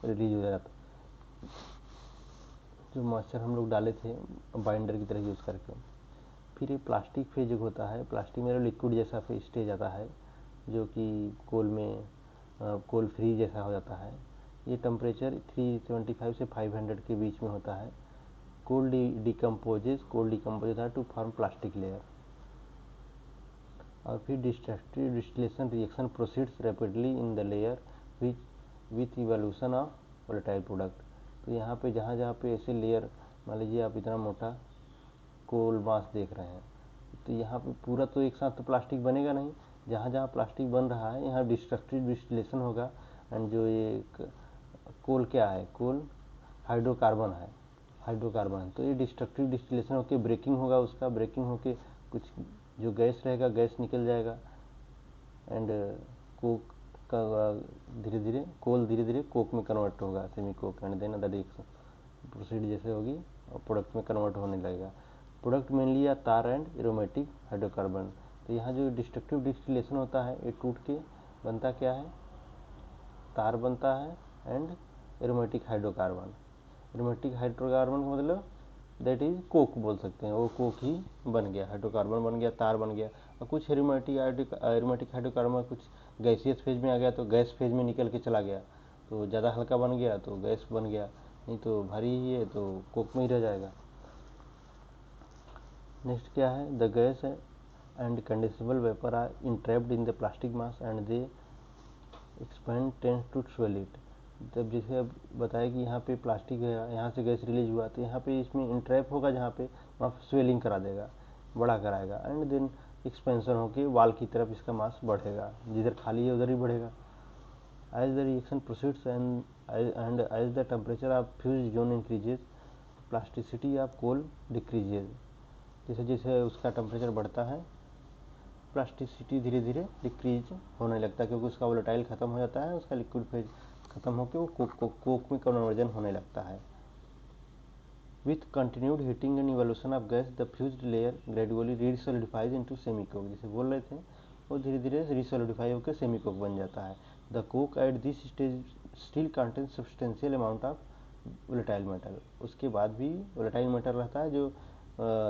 रिलीज हो जाता है। जो मॉइस्चर हम लोग डाले थे बाइंडर की तरह यूज़ करके। फिर ये प्लास्टिक फेज होता है। प्लास्टिक में लिक्विड जैसा स्टेज आता है जो कि कोल में कोल फ्री जैसा हो जाता है। ये टेम्परेचर 375 से 500 के बीच में होता है। कोल डिकम्पोज होता है टू फॉर्म प्लास्टिक लेयर। और फिर destructive distillation reaction proceeds rapidly in the layer with evolution of volatile product. तो यहाँ पे जहाँ पे ऐसे लेयर, मान लीजिए आप इतना मोटा कोल मास देख रहे हैं, तो यहाँ पे पूरा तो एक साथ तो प्लास्टिक बनेगा नहीं। जहाँ जहाँ प्लास्टिक बन रहा है यहाँ डिस्ट्रक्टिव डिस्टिलेशन होगा। एंड जो ये कोल क्या है, कोल हाइड्रोकार्बन है, हाइड्रोकार्बन। तो ये डिस्ट्रक्टिव डिस्टिलेशन होकर ब्रेकिंग होगा, उसका ब्रेकिंग होके कुछ जो गैस रहेगा गैस निकल जाएगा एंड कोक का धीरे धीरे कोल धीरे धीरे कोक में कन्वर्ट होगा, semi coke, and then other reaction proceed जैसे होगी और प्रोडक्ट में कन्वर्ट होने लगेगा। प्रोडक्ट मेनली या तार एंड एरोमेटिक हाइड्रोकार्बन। तो यहाँ जो डिस्ट्रक्टिव डिस्टिलेशन होता है ये टूट के बनता क्या है, तार बनता है and aromatic hydrocarbon. Aromatic hydrocarbon का मतलब दैट इज कोक बोल सकते हैं। वो कोक ही बन गया, हाइड्रोकार्बन बन गया, तार बन गया। और कुछ एरोमेटिक हाइड्रोकार्बन कुछ गैसियस फेज में आ गया तो गैस फेज में निकल के चला गया, तो ज़्यादा हल्का बन गया तो गैस बन गया, नहीं तो भारी ही है तो कोक में ही रह जाएगा। नेक्स्ट क्या है, the gas and condensable vapour are entrapped in the plastic mass and they expand tends to swell it. तब जैसे अब बताया कि यहाँ पे प्लास्टिक है, यहाँ से गैस रिलीज हुआ तो यहाँ पे इसमें इंट्रैप होगा, जहाँ पे वहाँ स्वेलिंग करा देगा, बड़ा कराएगा एंड देन एक्सपेंशन होके वाल की तरफ इसका मास बढ़ेगा, जिधर खाली है उधर ही बढ़ेगा। As the reaction proceeds and as the temperature of fuse zone increases plasticity of coal decreases. जैसे जैसे उसका टेम्परेचर बढ़ता है प्लास्टिसिटी धीरे धीरे डिक्रीज होने लगता है, क्योंकि उसका वोलेटाइल खत्म हो जाता है, उसका लिक्विड फेज खत्म होकर वो कोक में कन्वर्जन होने लगता है। With continued heating and evolution of gas the fused layer gradually resolidifies into semi coke. जैसे बोल रहे थे वो धीरे धीरे रीसोलिडिफाई होकर सेमी कोक बन जाता है। The Coke at this stage still contains substantial amount of volatile metal. उसके बाद भी वोलेटाइल मेटल रहता है जो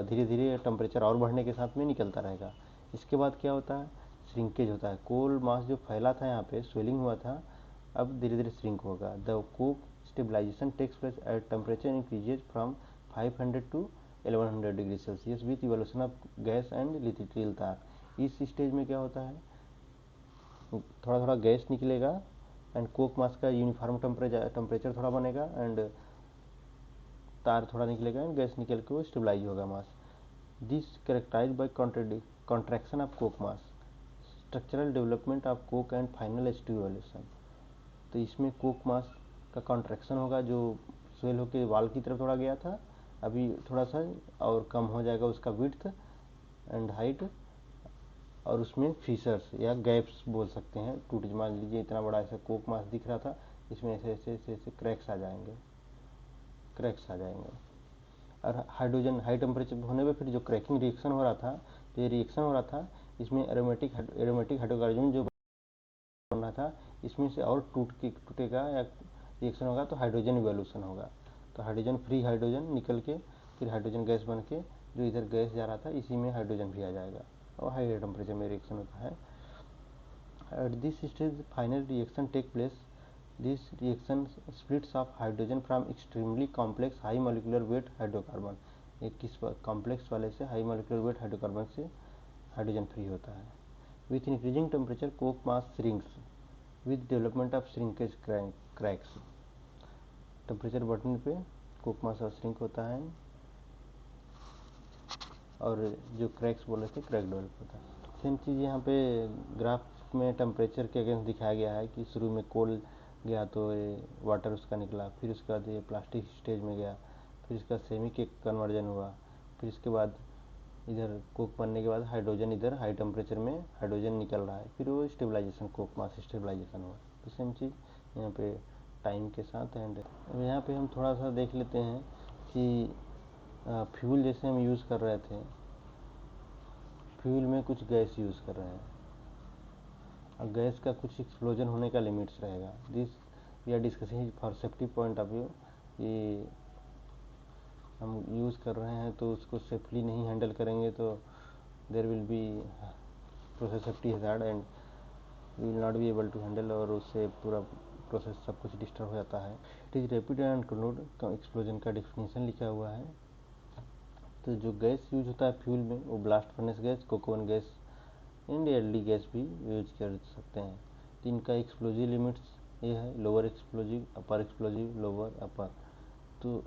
धीरे धीरे टेम्परेचर और बढ़ने के साथ में निकलता रहेगा। इसके बाद क्या होता है, श्रिंकेज होता है। कोल मास जो फैला था यहाँ पे, स्वेलिंग हुआ था, अब धीरे धीरे श्रिंक होगा। The coke stabilization takes place at temperature increases from 500 to 1100 degree Celsius with evolution of gas and little tar. इस स्टेज में क्या होता है, थोड़ा थोड़ा गैस निकलेगा एंड कोक मास का यूनिफॉर्म टेम्परेचर थोड़ा बनेगा एंड तार थोड़ा निकलेगा एंड गैस निकल के वो स्टेबलाइज होगा mass. This characterize by contraction of coke mass. Structural development of coke and final H2 evolution. तो इसमें कोक मास का कॉन्ट्रैक्शन होगा, जो स्वेल होकर वाल की तरफ थोड़ा गया था, अभी थोड़ा सा और कम हो जाएगा उसका विड्थ एंड हाइट, और उसमें फीचर्स या गैप्स बोल सकते हैं, टूट, मान लीजिए इतना बड़ा ऐसा कोक मास दिख रहा था, इसमें ऐसे ऐसे ऐसे ऐसे क्रैक्स आ जाएंगे, क्रैक्स आ जाएंगे। और हाइड्रोजन हाई टेम्परेचर होने पे फिर जो क्रैकिंग रिएक्शन हो रहा था, तो ये रिएक्शन हो रहा था, इसमें एरोमेटिक हाइड्रोकार्बन जो बन रहा था, इसमें से और टूटेगा या रिएक्शन होगा तो हाइड्रोजन इवोल्यूशन होगा। तो हाइड्रोजन फ्री हाइड्रोजन निकल के फिर हाइड्रोजन गैस बन के जो इधर गैस जा रहा था, इसी में हाइड्रोजन भी आ जाएगा और हाई टेम्परेचर में रिएक्शन होता है। At this stage, final reaction take place. This reaction splits of hydrogen from extremely complex high molecular weight hydrocarbon. एक किस कॉम्प्लेक्स वाले से हाई मोलिकुलर वेट हाइड्रोकार्बन से हाइड्रोजन फ्री होता है। With increasing temperature Coke mass shrinks with development of shrinkage cracks. Temperature बढ़ने पे Coke मास और श्रिंक होता है और जो क्रैक्स बोले थे क्रैक डेवलप होता है। सेम चीज़ यहाँ पे ग्राफ में टेम्परेचर के अगेंस्ट दिखाया गया है कि शुरू में कोल गया तो ये वाटर उसका निकला, फिर उसके बाद ये प्लास्टिक स्टेज में गया, फिर इसका सेमी के कन्वर्जन हुआ, फिर इसके बाद इधर कोक बनने के बाद हाइड्रोजन इधर हाई टेम्परेचर में हाइड्रोजन निकल रहा है, फिर वो स्टेबलाइजेशन कोक मास स्टेबलाइजेशन हुआ। तो सेम चीज़ यहाँ पे टाइम के साथ एंड अब यहाँ पे हम थोड़ा सा देख लेते हैं कि फ्यूल जैसे हम यूज़ कर रहे थे, फ्यूल में कुछ गैस यूज़ कर रहे हैं और गैस का कुछ एक्सप्लोजन होने का लिमिट्स रहेगा। This we are discussing for safety point of view कि हम यूज़ कर रहे हैं तो उसको सेफली नहीं हैंडल करेंगे तो there will be process safety hazard and we will not be able to handle, और उससे पूरा प्रोसेस सब कुछ डिस्टर्ब हो जाता है। It is rapid and controlled explosion का डेफिनेशन लिखा हुआ है। तो जो गैस यूज होता है फ्यूल में वो blast furnace gas, coke oven gas and LD gas भी यूज कर सकते हैं। तो इनका एक्सप्लोजिव लिमिट्स ये है, lower explosive, upper explosive, lower upper. तो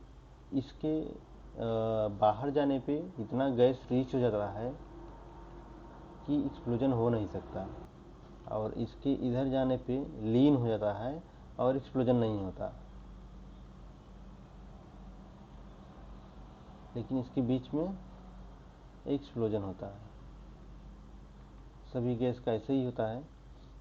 इसके बाहर जाने पे इतना गैस रीच हो जाता है कि एक्सप्लोजन हो नहीं सकता, और इसके इधर जाने पे लीन हो जाता है और एक्सप्लोजन नहीं होता। लेकिन इसके बीच में एक्सप्लोजन होता है। सभी गैस का ऐसे ही होता है।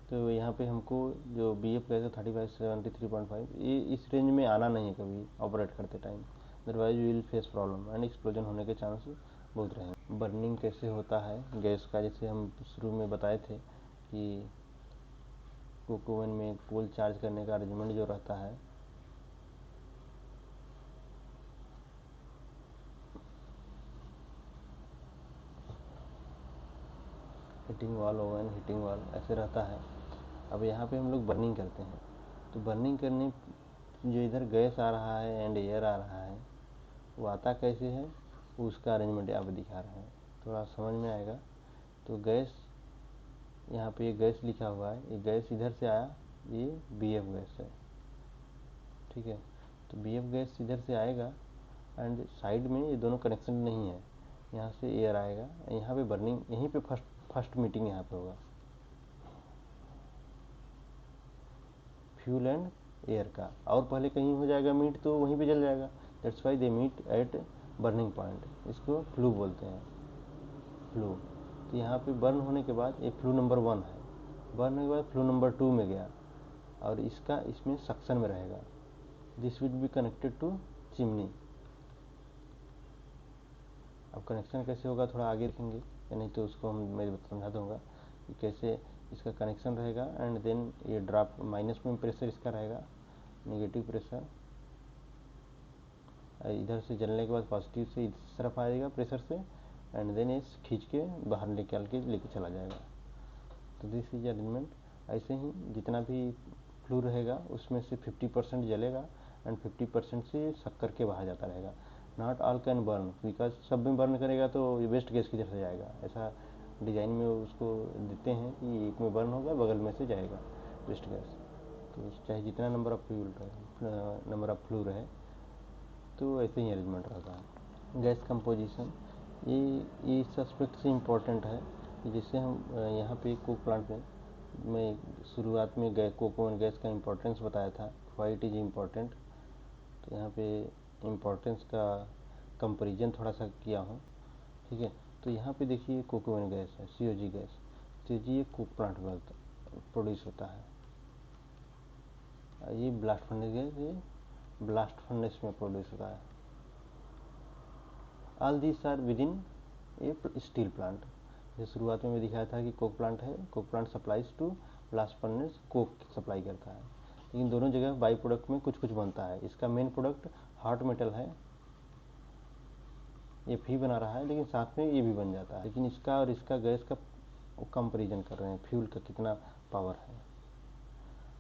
तो यहाँ पे हमको जो बी एफ गैस है 3573.5, ये इस रेंज में आना नहीं है कभी ऑपरेट करते time, otherwise we will face problem and explosion होने के चांस बहुत रहेंगे। बर्निंग कैसे होता है गैस का, जैसे हम शुरू में बताए थे कि कोक ओवन में कोल चार्ज करने का अरेंजमेंट जो रहता है, हीटिंग वाल ओवन हीटिंग वाल ऐसे रहता है। अब यहाँ पे हम लोग बर्निंग करते हैं, तो बर्निंग करने जो इधर गैस आ रहा है एंड एयर आ रहा है, वो आता कैसे है, उसका अरेंजमेंट यहाँ पे दिखा रहे हैं, थोड़ा समझ में आएगा। तो गैस यहाँ पे ये गैस लिखा हुआ है, ये गैस इधर से आया, ये बी एफ गैस है, ठीक है। तो बी एफ गैस इधर से आएगा एंड साइड में ये दोनों कनेक्शन नहीं है, यहाँ से एयर आएगा, यहाँ पे बर्निंग, यहीं पे फर्स्ट मीटिंग यहाँ पे होगा फ्यूल एंड एयर का, और पहले कहीं हो जाएगा मीट तो वहीं पे जल जाएगा। That's why they meet at burning point, इसको फ्लू बोलते हैं, फ्लू। तो यहाँ पे बर्न होने के बाद ये फ्लू नंबर 1 है, बर्न होने के बाद फ्लू नंबर 2 में गया और इसका इसमें सक्शन में रहेगा। This will be connected to chimney. अब कनेक्शन कैसे होगा थोड़ा आगे देखेंगे, या नहीं तो उसको मैं समझा दूंगा कि कैसे इसका कनेक्शन रहेगा। एंड देन ये ड्रॉप माइनस में प्रेशर इसका रहेगा, नेगेटिव प्रेशर, इधर से जलने के बाद पॉजिटिव से इस तरफ आएगा प्रेशर से, एंड देन ये खींच के बाहर निकाल के लेके चला जाएगा। तो दिस इज अरेंजमेंट। ऐसे ही जितना भी फ्लू रहेगा उसमें से 50% जलेगा एंड 50% से शक्कर के बाहर जाता रहेगा। Not all can burn, because सब में बर्न करेगा तो ये वेस्ट गैस की तरफ से जाएगा, ऐसा डिज़ाइन में उसको देते हैं कि एक में बर्न होगा बगल में से जाएगा वेस्ट गैस। तो चाहे जितना नंबर ऑफ फ्यूल रहे, नंबर ऑफ फ्लू रहे, तो ऐसे ही अरेंजमेंट रहता है। गैस कंपोजिशन ये इस एस्पेक्ट से इम्पोर्टेंट है कि जैसे हम यहाँ पे कोक प्लांट में मैं शुरुआत में कोक ओवन गैस का इम्पोर्टेंस बताया था, वाई इट इज़ इम्पोर्टेंट। तो यहाँ पे इम्पोर्टेंस का कंपेरिजन थोड़ा सा किया हूँ, ठीक है। तो यहाँ पे देखिए कोक ओवन गैस है, COG गैस। COG ये कोक प्लांट में प्रोड्यूस होता है। ये ब्लास्ट फर्नेस गैस, ये ब्लास्ट फर्नेस में प्रोड्यूस होता है। All this are within a steel plant. जैसे शुरुआत में दिखाया था कि कोक प्लांट है, coke plant supplies to blast furnace, coke supply करता है। लेकिन दोनों जगह बाई प्रोडक्ट में कुछ कुछ बनता है। इसका मेन प्रोडक्ट हॉट मेटल है, ये फी बना रहा है, लेकिन साथ में ये भी बन जाता है। लेकिन इसका और इसका गैस का कंपेरिजन कर रहे हैं, फ्यूल का कितना पावर है।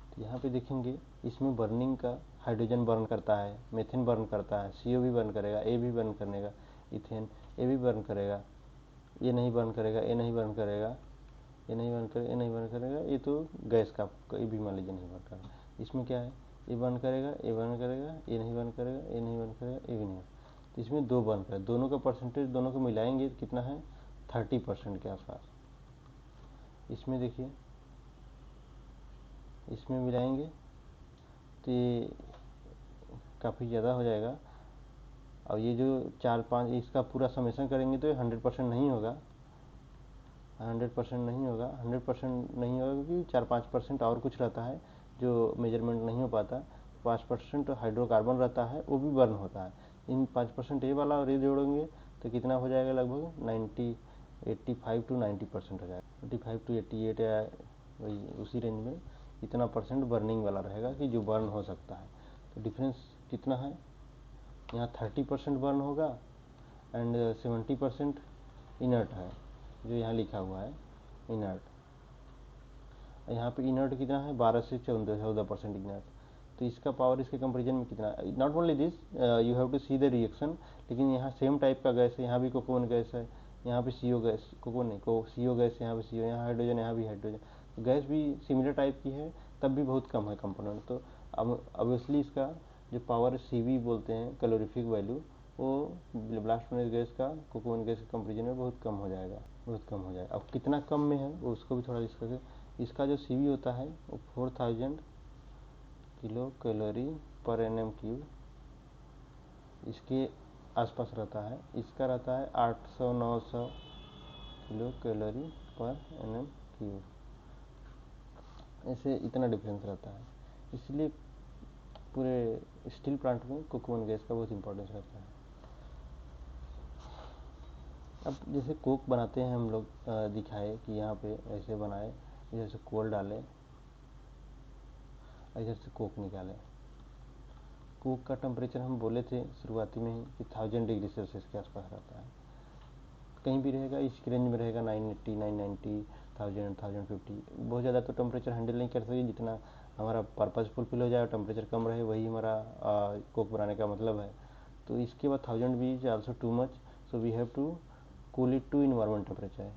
तो यहाँ पे देखेंगे इसमें बर्निंग का हाइड्रोजन बर्न करता है, मेथेन बर्न करता है, CO भी बर्न करेगा, ए भी बर्न करेगा, इथेन ए भी बर्न करेगा, ये नहीं बर्न करेगा, ये नहीं बर्न करेगा, ये नहीं बर्न करेगा, ये नहीं बर्न करेगा, ये तो गैस का कोई भी मान लीजिए नहीं बर्न करेगा। इसमें क्या है, ये बर्न करेगा, ये बर्न करेगा, ये नहीं बर्न करेगा, ये नहीं बर्न करेगा, ये भी नहीं। तो इसमें दो बर्न करेगा, दोनों का परसेंटेज दोनों को मिलाएंगे कितना है, 30% के आसपास। इसमें देखिए, इसमें मिलाएंगे तो ये काफ़ी ज़्यादा हो जाएगा। और ये जो 4-5 इसका पूरा समेशन करेंगे तो ये 100% नहीं होगा, 100% नहीं होगा, 100% नहीं होगा, क्योंकि 4-5% और कुछ रहता है जो मेजरमेंट नहीं हो पाता। 5% हाइड्रोकार्बन रहता है, वो भी बर्न होता है। इन 5% ये वाला और ये जोड़ेंगे तो कितना हो जाएगा, लगभग 85 to 90% हो जाएगा। 85 to 88 या वही उसी रेंज में इतना परसेंट बर्निंग वाला रहेगा कि जो बर्न हो सकता है। तो डिफरेंस कितना है, यहाँ 30% बर्न होगा एंड 70% इनर्ट है, जो यहाँ लिखा हुआ है इनर्ट। यहाँ पे इनर्ट कितना है, 12 से 14% इनर्ट। तो इसका पावर इसके कंपेरिजन में कितना, not only this, you have to see the reaction. लेकिन यहाँ सेम टाइप का गैस है, यहाँ भी कोक ओवन गैस है, यहाँ पे CO गैस, कोको नहीं को CO गैस, यहाँ पे CO, यहाँ हाइड्रोजन, यहाँ भी हाइड्रोजन। तो गैस भी सिमिलर टाइप की है, तब भी बहुत कम है कंपोनेंट। तो अब ऑब्वियसली इसका जो पावर CV बोलते हैं, कैलोरीफिक वैल्यू, वो ब्लास्ट फर्नेस गैस का कोक ओवन गैस के कंपेरिजन में बहुत कम हो जाएगा, बहुत कम हो जाएगा। अब कितना कम में है वो उसको भी थोड़ा डिस्कस करें। इसका जो CV होता है वो 4000 किलो कैलोरी पर NM3 इसके आसपास रहता है। इसका रहता है 800-900 किलो कैलोरी पर NM3, ऐसे इतना डिफरेंस रहता है। इसलिए पूरे स्टील प्लांट में कोक ओवन गैस का बहुत इंपॉर्टेंस रहता है। अब जैसे कोक बनाते हैं हम लोग, दिखाए कि यहाँ पे ऐसे बनाए, इधर से कोल डालें, इधर से कोक निकालें। कोक का टेम्परेचर हम बोले थे शुरुआती में ही कि 1000 डिग्री सेल्सियस के आसपास रहता है, कहीं भी रहेगा इस रेंज में रहेगा, 980, 990, 1000, 1050। बहुत ज़्यादा तो टेम्परेचर हैंडल नहीं कर सकते, जितना हमारा पर्पज़ फुलफिल हो जाए, टेम्परेचर कम रहे, वही हमारा कोक बनाने का मतलब है। तो इसके बाद 1000 भी is also too much, so we have to cool it to environment temperature.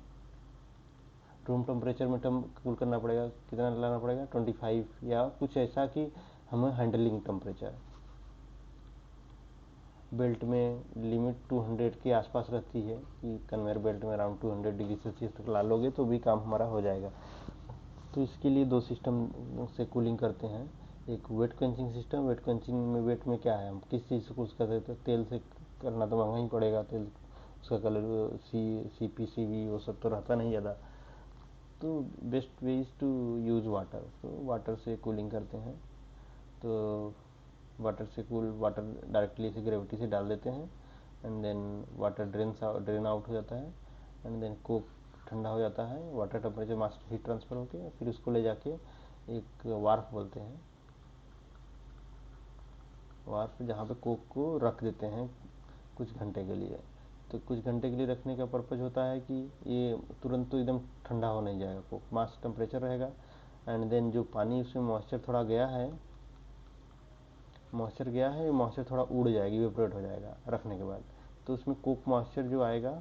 Room temperature में कूल करना पड़ेगा, कितना लाना पड़ेगा, 25 या कुछ ऐसा कि हमें हैंडलिंग टेम्परेचर। बेल्ट में लिमिट 200 के आसपास रहती है कि कन्वेयर बेल्ट में अराउंड 200 डिग्री सेल्सियस तक ला लोगे तो भी काम हमारा हो जाएगा। तो इसके लिए दो सिस्टम से कूलिंग करते हैं। एक wet quenching system, wet quenching में वेट में क्या है, हम किस चीज़ से कूल करते हैं, तो तेल से करना तो महंगा ही पड़ेगा, तेल उसका कलर CPCV वो सब तो रहता नहीं ज़्यादा। तो best way is to use water, तो वाटर से कूलिंग करते हैं। तो वाटर से वाटर डायरेक्टली से ग्रेविटी से डाल देते हैं and then water drain out हो जाता है एंड देन कोक ठंडा हो जाता है, वाटर टेम्परेचर मास हीट ट्रांसफ़र होकर फिर उसको ले जाके एक वार्फ बोलते हैं, वार्फ जहाँ पे कोक को रख देते हैं कुछ घंटे के लिए। तो कुछ घंटे के लिए रखने का पर्पज़ होता है कि ये तुरंत तो एकदम ठंडा हो नहीं जाएगा, कोक मास टेम्परेचर रहेगा एंड देन जो पानी उसमें मॉइस्चर थोड़ा गया है, मॉइस्चर थोड़ा उड़ जाएगी, इवेपोरेट हो जाएगा रखने के बाद। तो उसमें कोक मॉइस्चर जो आएगा,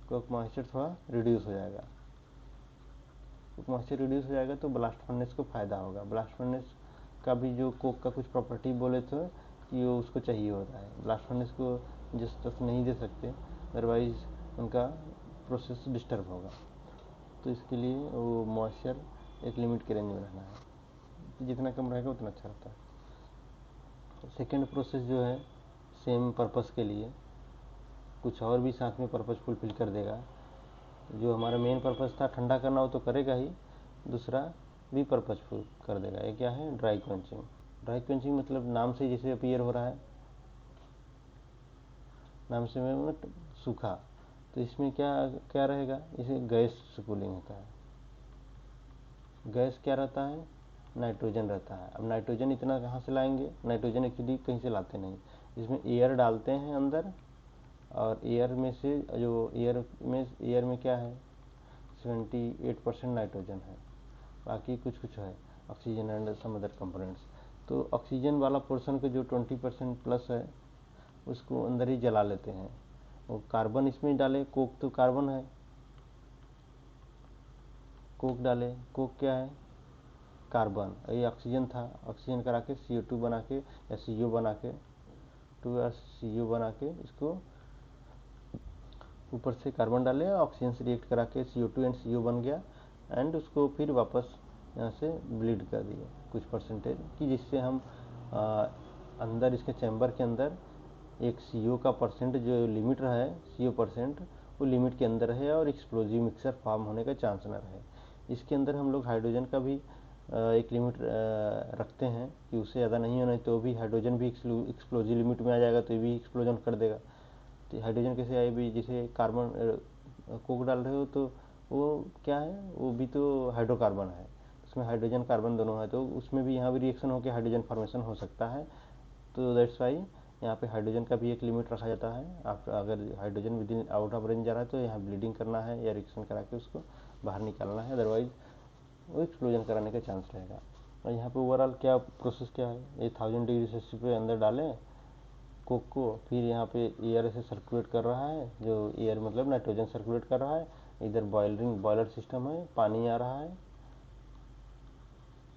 कोक मॉइस्चर थोड़ा रिड्यूस हो जाएगा। कोक मॉइस्चर रिड्यूस हो जाएगा तो ब्लास्ट फर्नेस को फ़ायदा होगा। ब्लास्ट फर्नेस का भी जो कोक का कुछ प्रॉपर्टी बोले थे कि वो उसको चाहिए होता है, ब्लास्ट फर्नेस को जिस तक नहीं दे सकते, अदरवाइज उनका प्रोसेस डिस्टर्ब होगा। तो इसके लिए वो मॉइस्चर एक लिमिट के रेंज में रहना है, तो जितना कम रहेगा उतना अच्छा रहता है। सेकेंड प्रोसेस जो है सेम पर्पस के लिए कुछ और भी साथ में पर्पस फुलफिल कर देगा। जो हमारा मेन पर्पस था ठंडा करना वो तो करेगा ही, दूसरा भी पर्पस फुल कर देगा। ये क्या है? Dry quenching. ड्राई क्वेंचिंग मतलब नाम से जैसे अपीयर हो रहा है, नाम से में सूखा, तो इसमें क्या क्या रहेगा? इसे गैस से कूलिंग होता है। गैस क्या रहता है? नाइट्रोजन रहता है। अब नाइट्रोजन इतना कहाँ से लाएंगे? नाइट्रोजन एक्चुअली कहीं से लाते नहीं, इसमें एयर डालते हैं अंदर, और एयर में से जो एयर में क्या है? 78% नाइट्रोजन है, बाकी कुछ कुछ है oxygen and some other components. तो ऑक्सीजन वाला पोर्शन का जो 20% प्लस है उसको अंदर ही जला लेते हैं। और कार्बन इसमें डाले, कोक तो कार्बन है, कोक डाले, कोक क्या है? कार्बन। ये ऑक्सीजन था, ऑक्सीजन करा के CO2 बना के या CO बना के, 2CO बना के इसको ऊपर से कार्बन डाले, ऑक्सीजन से रिएक्ट करा के CO2 एंड CO बन गया, एंड उसको फिर वापस यहाँ से ब्लीड कर दिए कुछ परसेंटेज कि जिससे हम अंदर इसके चैम्बर के अंदर एक CO का परसेंट जो लिमिट रहा है, CO परसेंट, वो लिमिट के अंदर रहे और एक्सप्लोजिव मिक्सर फॉर्म होने का चांस न रहे। इसके अंदर हम लोग हाइड्रोजन का भी एक लिमिट रखते हैं कि उससे ज़्यादा नहीं होना है, तो भी हाइड्रोजन भी एक्सप्लोजिव लिमिट में आ जाएगा तो ये भी एक्सप्लोजन कर देगा। तो हाइड्रोजन कैसे आए? भी जैसे कार्बन कोक डाल रहे हो तो वो क्या है? वो भी तो हाइड्रोकार्बन है, उसमें हाइड्रोजन कार्बन दोनों है, तो उसमें भी यहाँ भी रिएक्शन होकर हाइड्रोजन फॉर्मेशन हो सकता है। तो दैट्स वाई यहाँ पे हाइड्रोजन का भी एक लिमिट रखा जाता है। आप अगर hydrogen with in out of range जा रहा है तो यहाँ ब्लीडिंग करना है या रिएक्शन करा के उसको बाहर निकालना है, अदरवाइज वो एक्सप्लोजन कराने का चांस रहेगा। और यहाँ पे ओवरऑल क्या प्रोसेस क्या है? ये 1000 डिग्री सेल्सियस पे अंदर डालें कोक को, फिर यहाँ पे एयर से सर्कुलेट कर रहा है, जो एयर मतलब नाइट्रोजन सर्कुलेट कर रहा है, इधर बॉयलर सिस्टम है, पानी आ रहा है,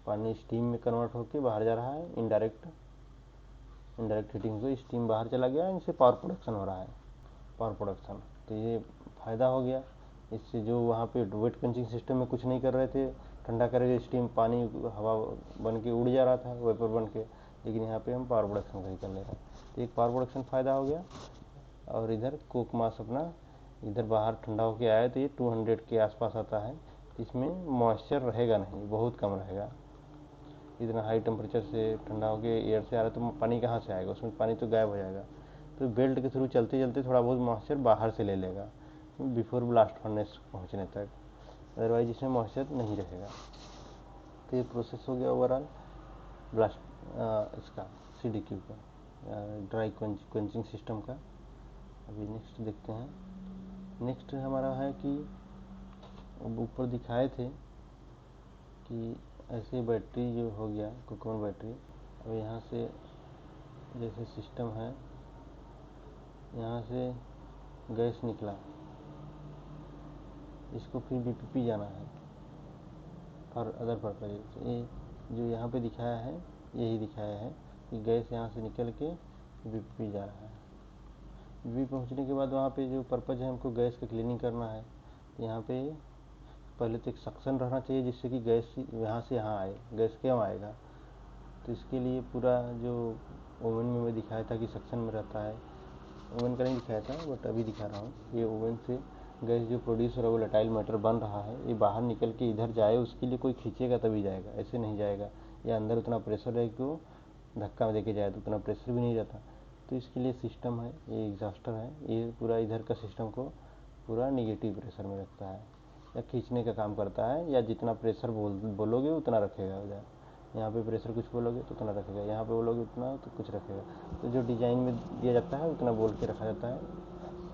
पानी स्टीम में कन्वर्ट होकर बाहर जा रहा है, इनडायरेक्ट हीटिंग से स्टीम बाहर चला गया, इनसे पावर प्रोडक्शन हो रहा है, पावर प्रोडक्शन। तो ये फ़ायदा हो गया इससे। जो वहाँ पे वेट क्वेंचिंग सिस्टम में कुछ नहीं कर रहे थे, ठंडा करके स्टीम पानी हवा बन के उड़ जा रहा था वेपर बन के, लेकिन यहाँ पे हम पावर प्रोडक्शन का ही कर ले रहे हैं, तो एक पावर प्रोडक्शन फ़ायदा हो गया। और इधर कोक मास अपना इधर बाहर ठंडा होके आया तो ये 200 के आसपास आता है। इसमें मॉइस्चर रहेगा नहीं, बहुत कम रहेगा। इतना हाई टेम्परेचर से ठंडा होकर एयर से आ रहा है तो पानी कहाँ से आएगा? उसमें पानी तो गायब हो जाएगा। तो बेल्ट के थ्रू चलते चलते थोड़ा बहुत मॉइस्चर बाहर से ले लेगा बिफोर ब्लास्ट फर्नेस पहुँचने तक, अदरवाइज इसमें मॉइस्चर नहीं रहेगा। तो ये प्रोसेस हो गया ओवरऑल ब्लास्ट इसका CDQ का, ड्राई क्वेंचिंग सिस्टम का। अभी नेक्स्ट देखते हैं। नेक्स्ट हमारा है कि ऊपर दिखाए थे कि ऐसे बैटरी जो हो गया कोकोन बैटरी, अब यहाँ से जैसे सिस्टम है, यहाँ से गैस निकला, इसको फिर BPP जाना है फॉर अदर पर्पज। ये जो यहाँ पे दिखाया है यही दिखाया है कि गैस यहाँ से निकल के BPP जा रहा है। BPP पहुँचने के बाद वहाँ पे जो पर्पज है हमको गैस का क्लीनिंग करना है, यहाँ पे पहले तो एक सक्शन रहना चाहिए जिससे कि गैस यहाँ से यहाँ आए। गैस क्यों आएगा? तो इसके लिए पूरा जो ओवन में मैं दिखाया था कि सक्शन में रहता है, ओवन का नहीं दिखाया था बट अभी दिखा रहा हूँ। ये ओवन से गैस जो प्रोड्यूस हो रहा है वो वोलेटाइल मैटर बन रहा है, ये बाहर निकल के इधर जाए, उसके लिए कोई खींचेगा तभी जाएगा, ऐसे नहीं जाएगा। या अंदर उतना प्रेशर है कि वो धक्का में देके जाए, तो उतना प्रेशर भी नहीं रहता। तो इसके लिए सिस्टम है, ये एग्जॉस्टर है, ये पूरा इधर का सिस्टम को पूरा निगेटिव प्रेशर में रखता है या खींचने का काम करता है, या जितना प्रेशर बोलोगे उतना रखेगा उधर। यहाँ पे प्रेशर कुछ बोलोगे तो उतना रखेगा, यहाँ पे बोलोगे उतना तो कुछ रखेगा। तो जो डिज़ाइन में दिया जाता है उतना बोल के रखा जाता है।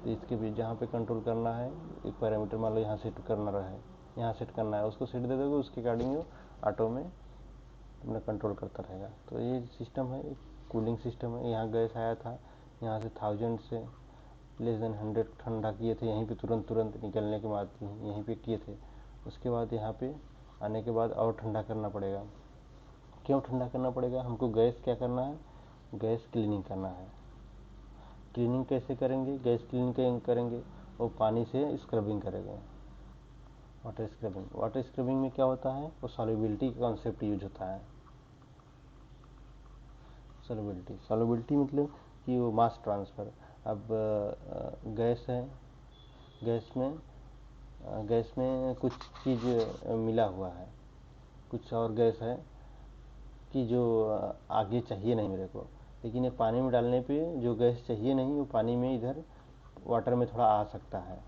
तो इसके भी जहाँ पे कंट्रोल करना है, एक पैरामीटर मान लो यहाँ सेट करना रहा है, यहाँ सेट करना है, उसको सेट दे दोगे, उसके अकॉर्डिंग ऑटो में अपना कंट्रोल करता रहेगा। तो ये सिस्टम है, कूलिंग सिस्टम है। यहाँ गैस आया था, यहाँ से 1000 से <100 ठंडा किए थे, यहीं पे तुरंत निकलने के बाद यहीं पे किए थे। उसके बाद यहाँ पे आने के बाद और ठंडा करना पड़ेगा। क्यों ठंडा करना पड़ेगा? हमको गैस क्या करना है? गैस क्लीनिंग करना है। क्लीनिंग कैसे करेंगे? गैस क्लीनिंग करेंगे वो पानी से स्क्रबिंग करेगा। वाटर स्क्रबिंग में क्या होता है, वो सॉल्युबिलिटी का कॉन्सेप्ट यूज होता है। सॉल्युबिलिटी मतलब कि वो मास ट्रांसफ़र। अब गैस है, गैस में कुछ चीज़ मिला हुआ है, कुछ और गैस है कि जो आगे चाहिए नहीं मेरे को, लेकिन ये पानी में डालने पे जो गैस चाहिए नहीं वो पानी में इधर वाटर में थोड़ा आ सकता है।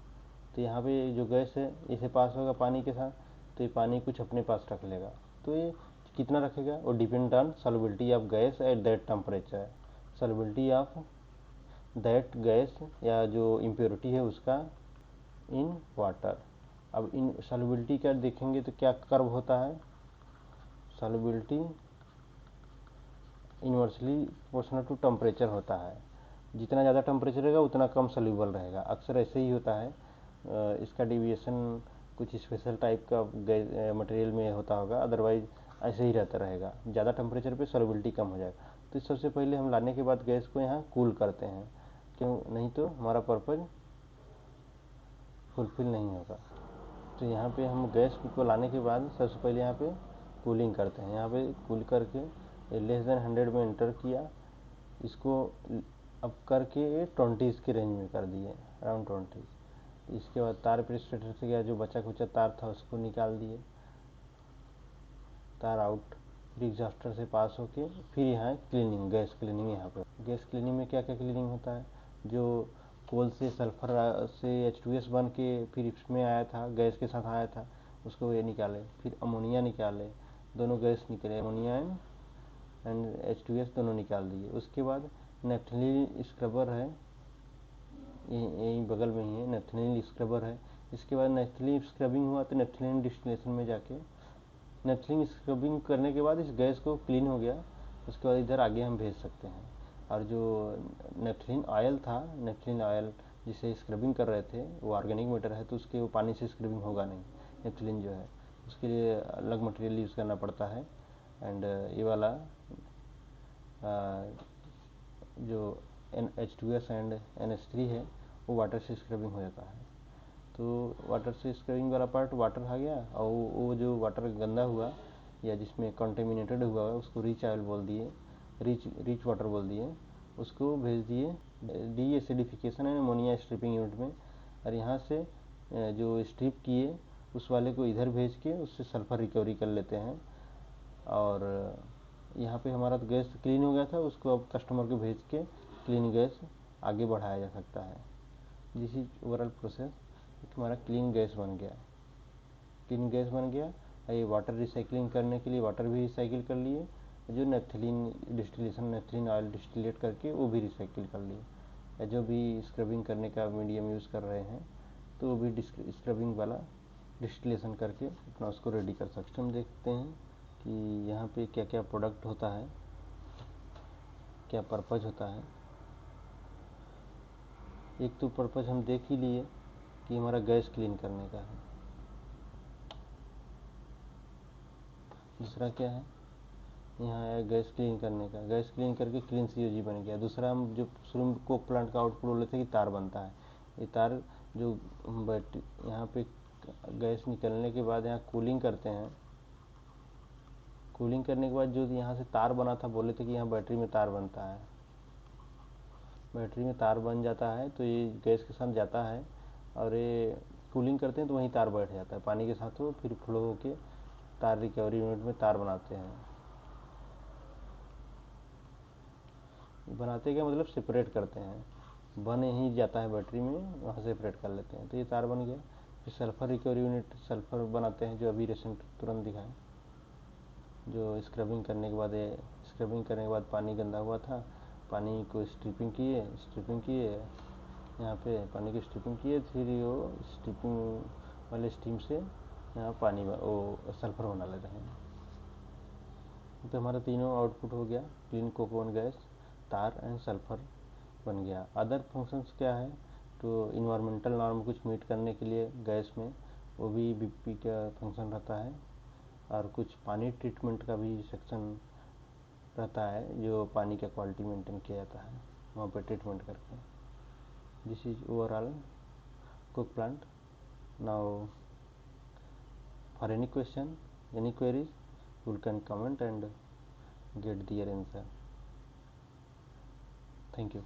तो यहाँ पे जो गैस है इसे पास होगा पानी के साथ, तो ये पानी कुछ अपने पास रख लेगा। तो ये कितना रखेगा, वो depend on solubility of gas at that temperature. Solubility of that gas या जो इम्प्योरिटी है उसका इन वाटर। अब इन सॉल्युबिलिटी का देखेंगे तो क्या कर्व होता है, solubility inversely proportional to temperature होता है। जितना ज़्यादा टेम्परेचर रहेगा उतना कम सॉल्यूबल रहेगा, अक्सर ऐसे ही होता है। इसका डिविएशन कुछ स्पेशल टाइप का मटेरियल में होता होगा, अदरवाइज ऐसे ही रहता रहेगा, ज़्यादा टेम्परेचर पे सॉल्युबिलिटी कम हो जाएगा। तो सबसे पहले हम लाने के बाद गैस को यहाँ कूल करते हैं, क्यों, नहीं तो हमारा पर्पज़ फुलफिल नहीं होगा। तो यहाँ पे हम गैस को लाने के बाद सबसे पहले यहाँ पे कूलिंग करते हैं। यहाँ पे कूल करके लेस देन 100 में इंटर किया, इसको अब करके 20 के रेंज में कर दिए, अराउंड 20। इसके बाद तार प्रेस्टेटर से गया, जो बचा खुचा तार था उसको निकाल दिए, तार आउट। फिर एग्जॉस्टर से पास होके फिर यहाँ क्लीनिंग, गैस क्लीनिंग। यहाँ पे गैस क्लीनिंग में क्या क्या क्लीनिंग होता है, जो कोल से सल्फर से H2S बन के फिर इसमें आया था, गैस के साथ आया था, उसको ये निकाले। फिर अमोनिया निकाले, दोनों गैस निकले, अमोनिया एंड H2S दोनों निकाल दिए। उसके बाद नेफ्थलीन स्क्रबर है, यहीं बगल में ही है, नेफ्थलीन स्क्रबर है। इसके बाद नेफ्थलीन स्क्रबिंग हुआ तो नेफ्थलीन डिस्टिलेशन में जाके नेफ्थलीन स्क्रबिंग करने के बाद इस गैस को क्लीन हो गया, उसके बाद इधर आगे हम भेज सकते हैं। और जो नेफ्थलीन ऑयल था, नेफ्थलीन ऑयल जिसे स्क्रबिंग कर रहे थे, वो ऑर्गेनिक मैटर है तो उसके वो पानी से स्क्रबिंग होगा नहीं। नेफ्थलीन जो है उसके लिए अलग मटेरियल यूज़ करना पड़ता है। एंड ये वाला जो H2S एंड NH3 है वो वाटर से स्क्रबिंग हो जाता है। तो वाटर से स्क्रबिंग वाला पार्ट वाटर आ गया, और वो जो वाटर गंदा हुआ या जिसमें कंटेमिनेटेड हुआ उसको रिच ऑयल बोल दिए, रिच वाटर बोल दिए, उसको भेज दिए deacidification and ammonia stripping unit में। और यहाँ से जो स्ट्रिप किए उस वाले को इधर भेज के उससे सल्फर रिकवरी कर लेते हैं। और यहाँ पे हमारा तो गैस क्लीन हो गया था, उसको अब कस्टमर को भेज के क्लीन गैस आगे बढ़ाया जा सकता है। This is overall process. हमारा क्लीन गैस बन गया। ये वाटर रिसाइकलिंग करने के लिए वाटर भी रिसाइकिल कर लिए, जो naphthalene distillation, naphthalene oil distillate करके वो भी रिसाइकिल कर लिए, या जो भी स्क्रबिंग करने का मीडियम यूज़ कर रहे हैं तो वो भी स्क्रबिंग वाला डिस्टिलेशन करके अपना उसको रेडी कर सकते। हम देखते हैं कि यहाँ पे क्या क्या प्रोडक्ट होता है, क्या पर्पज़ होता है। एक तो पर्पज़ हम देख ही लिए कि हमारा गैस क्लीन करने का है। दूसरा क्या है, यहाँ है गैस क्लीन करने का, गैस क्लीन करके क्लीन COG बन गया। दूसरा हम जो शुरू में कोक प्लांट का आउटपुट बोले थे कि तार बनता है, ये तार जो बैटरी यहाँ पे गैस निकलने के बाद यहाँ कूलिंग करते हैं, कूलिंग करने के बाद जो यहाँ से तार बना था, बोले थे कि यहाँ बैटरी में तार बनता है, बैटरी में तार बन जाता है तो ये गैस के साथ जाता है, और ये कूलिंग करते हैं तो वहीं तार बैठ जाता है पानी के साथ, वो फिर फ्लो होके तार रिकवरी यूनिट में तार बनाते हैं। बनाते क्या मतलब सेपरेट करते हैं, बन ही जाता है बैटरी में, वहाँ सेपरेट कर लेते हैं, तो ये तार बन गया। फिर सल्फर रिकवरी यूनिट, सल्फर बनाते हैं, जो अभी रिसेंट तुरंत दिखाएं, जो स्क्रबिंग करने के बाद, स्क्रबिंग करने के बाद पानी गंदा हुआ था, पानी को स्ट्रिपिंग किए यहाँ पे पानी की स्ट्रिपिंग किए, फिर वो स्ट्रिपिंग वाले स्टीम से यहाँ पानी वो सल्फर बना लेते हैं। तो हमारा तीनों आउटपुट हो गया, क्लीन कोक वन गैस, तार एंड सल्फर बन गया। अदर फंक्शंस क्या है, तो इन्वायरमेंटल नॉर्म कुछ मीट करने के लिए गैस में वो भी BP का फंक्शन रहता है, और कुछ पानी ट्रीटमेंट का भी सेक्शन रहता है, जो पानी का क्वालिटी मेंटेन किया जाता है वहाँ पर ट्रीटमेंट करके। This is overall coke plant. Now for any question, any queries, you can comment and get their answer. Thank you.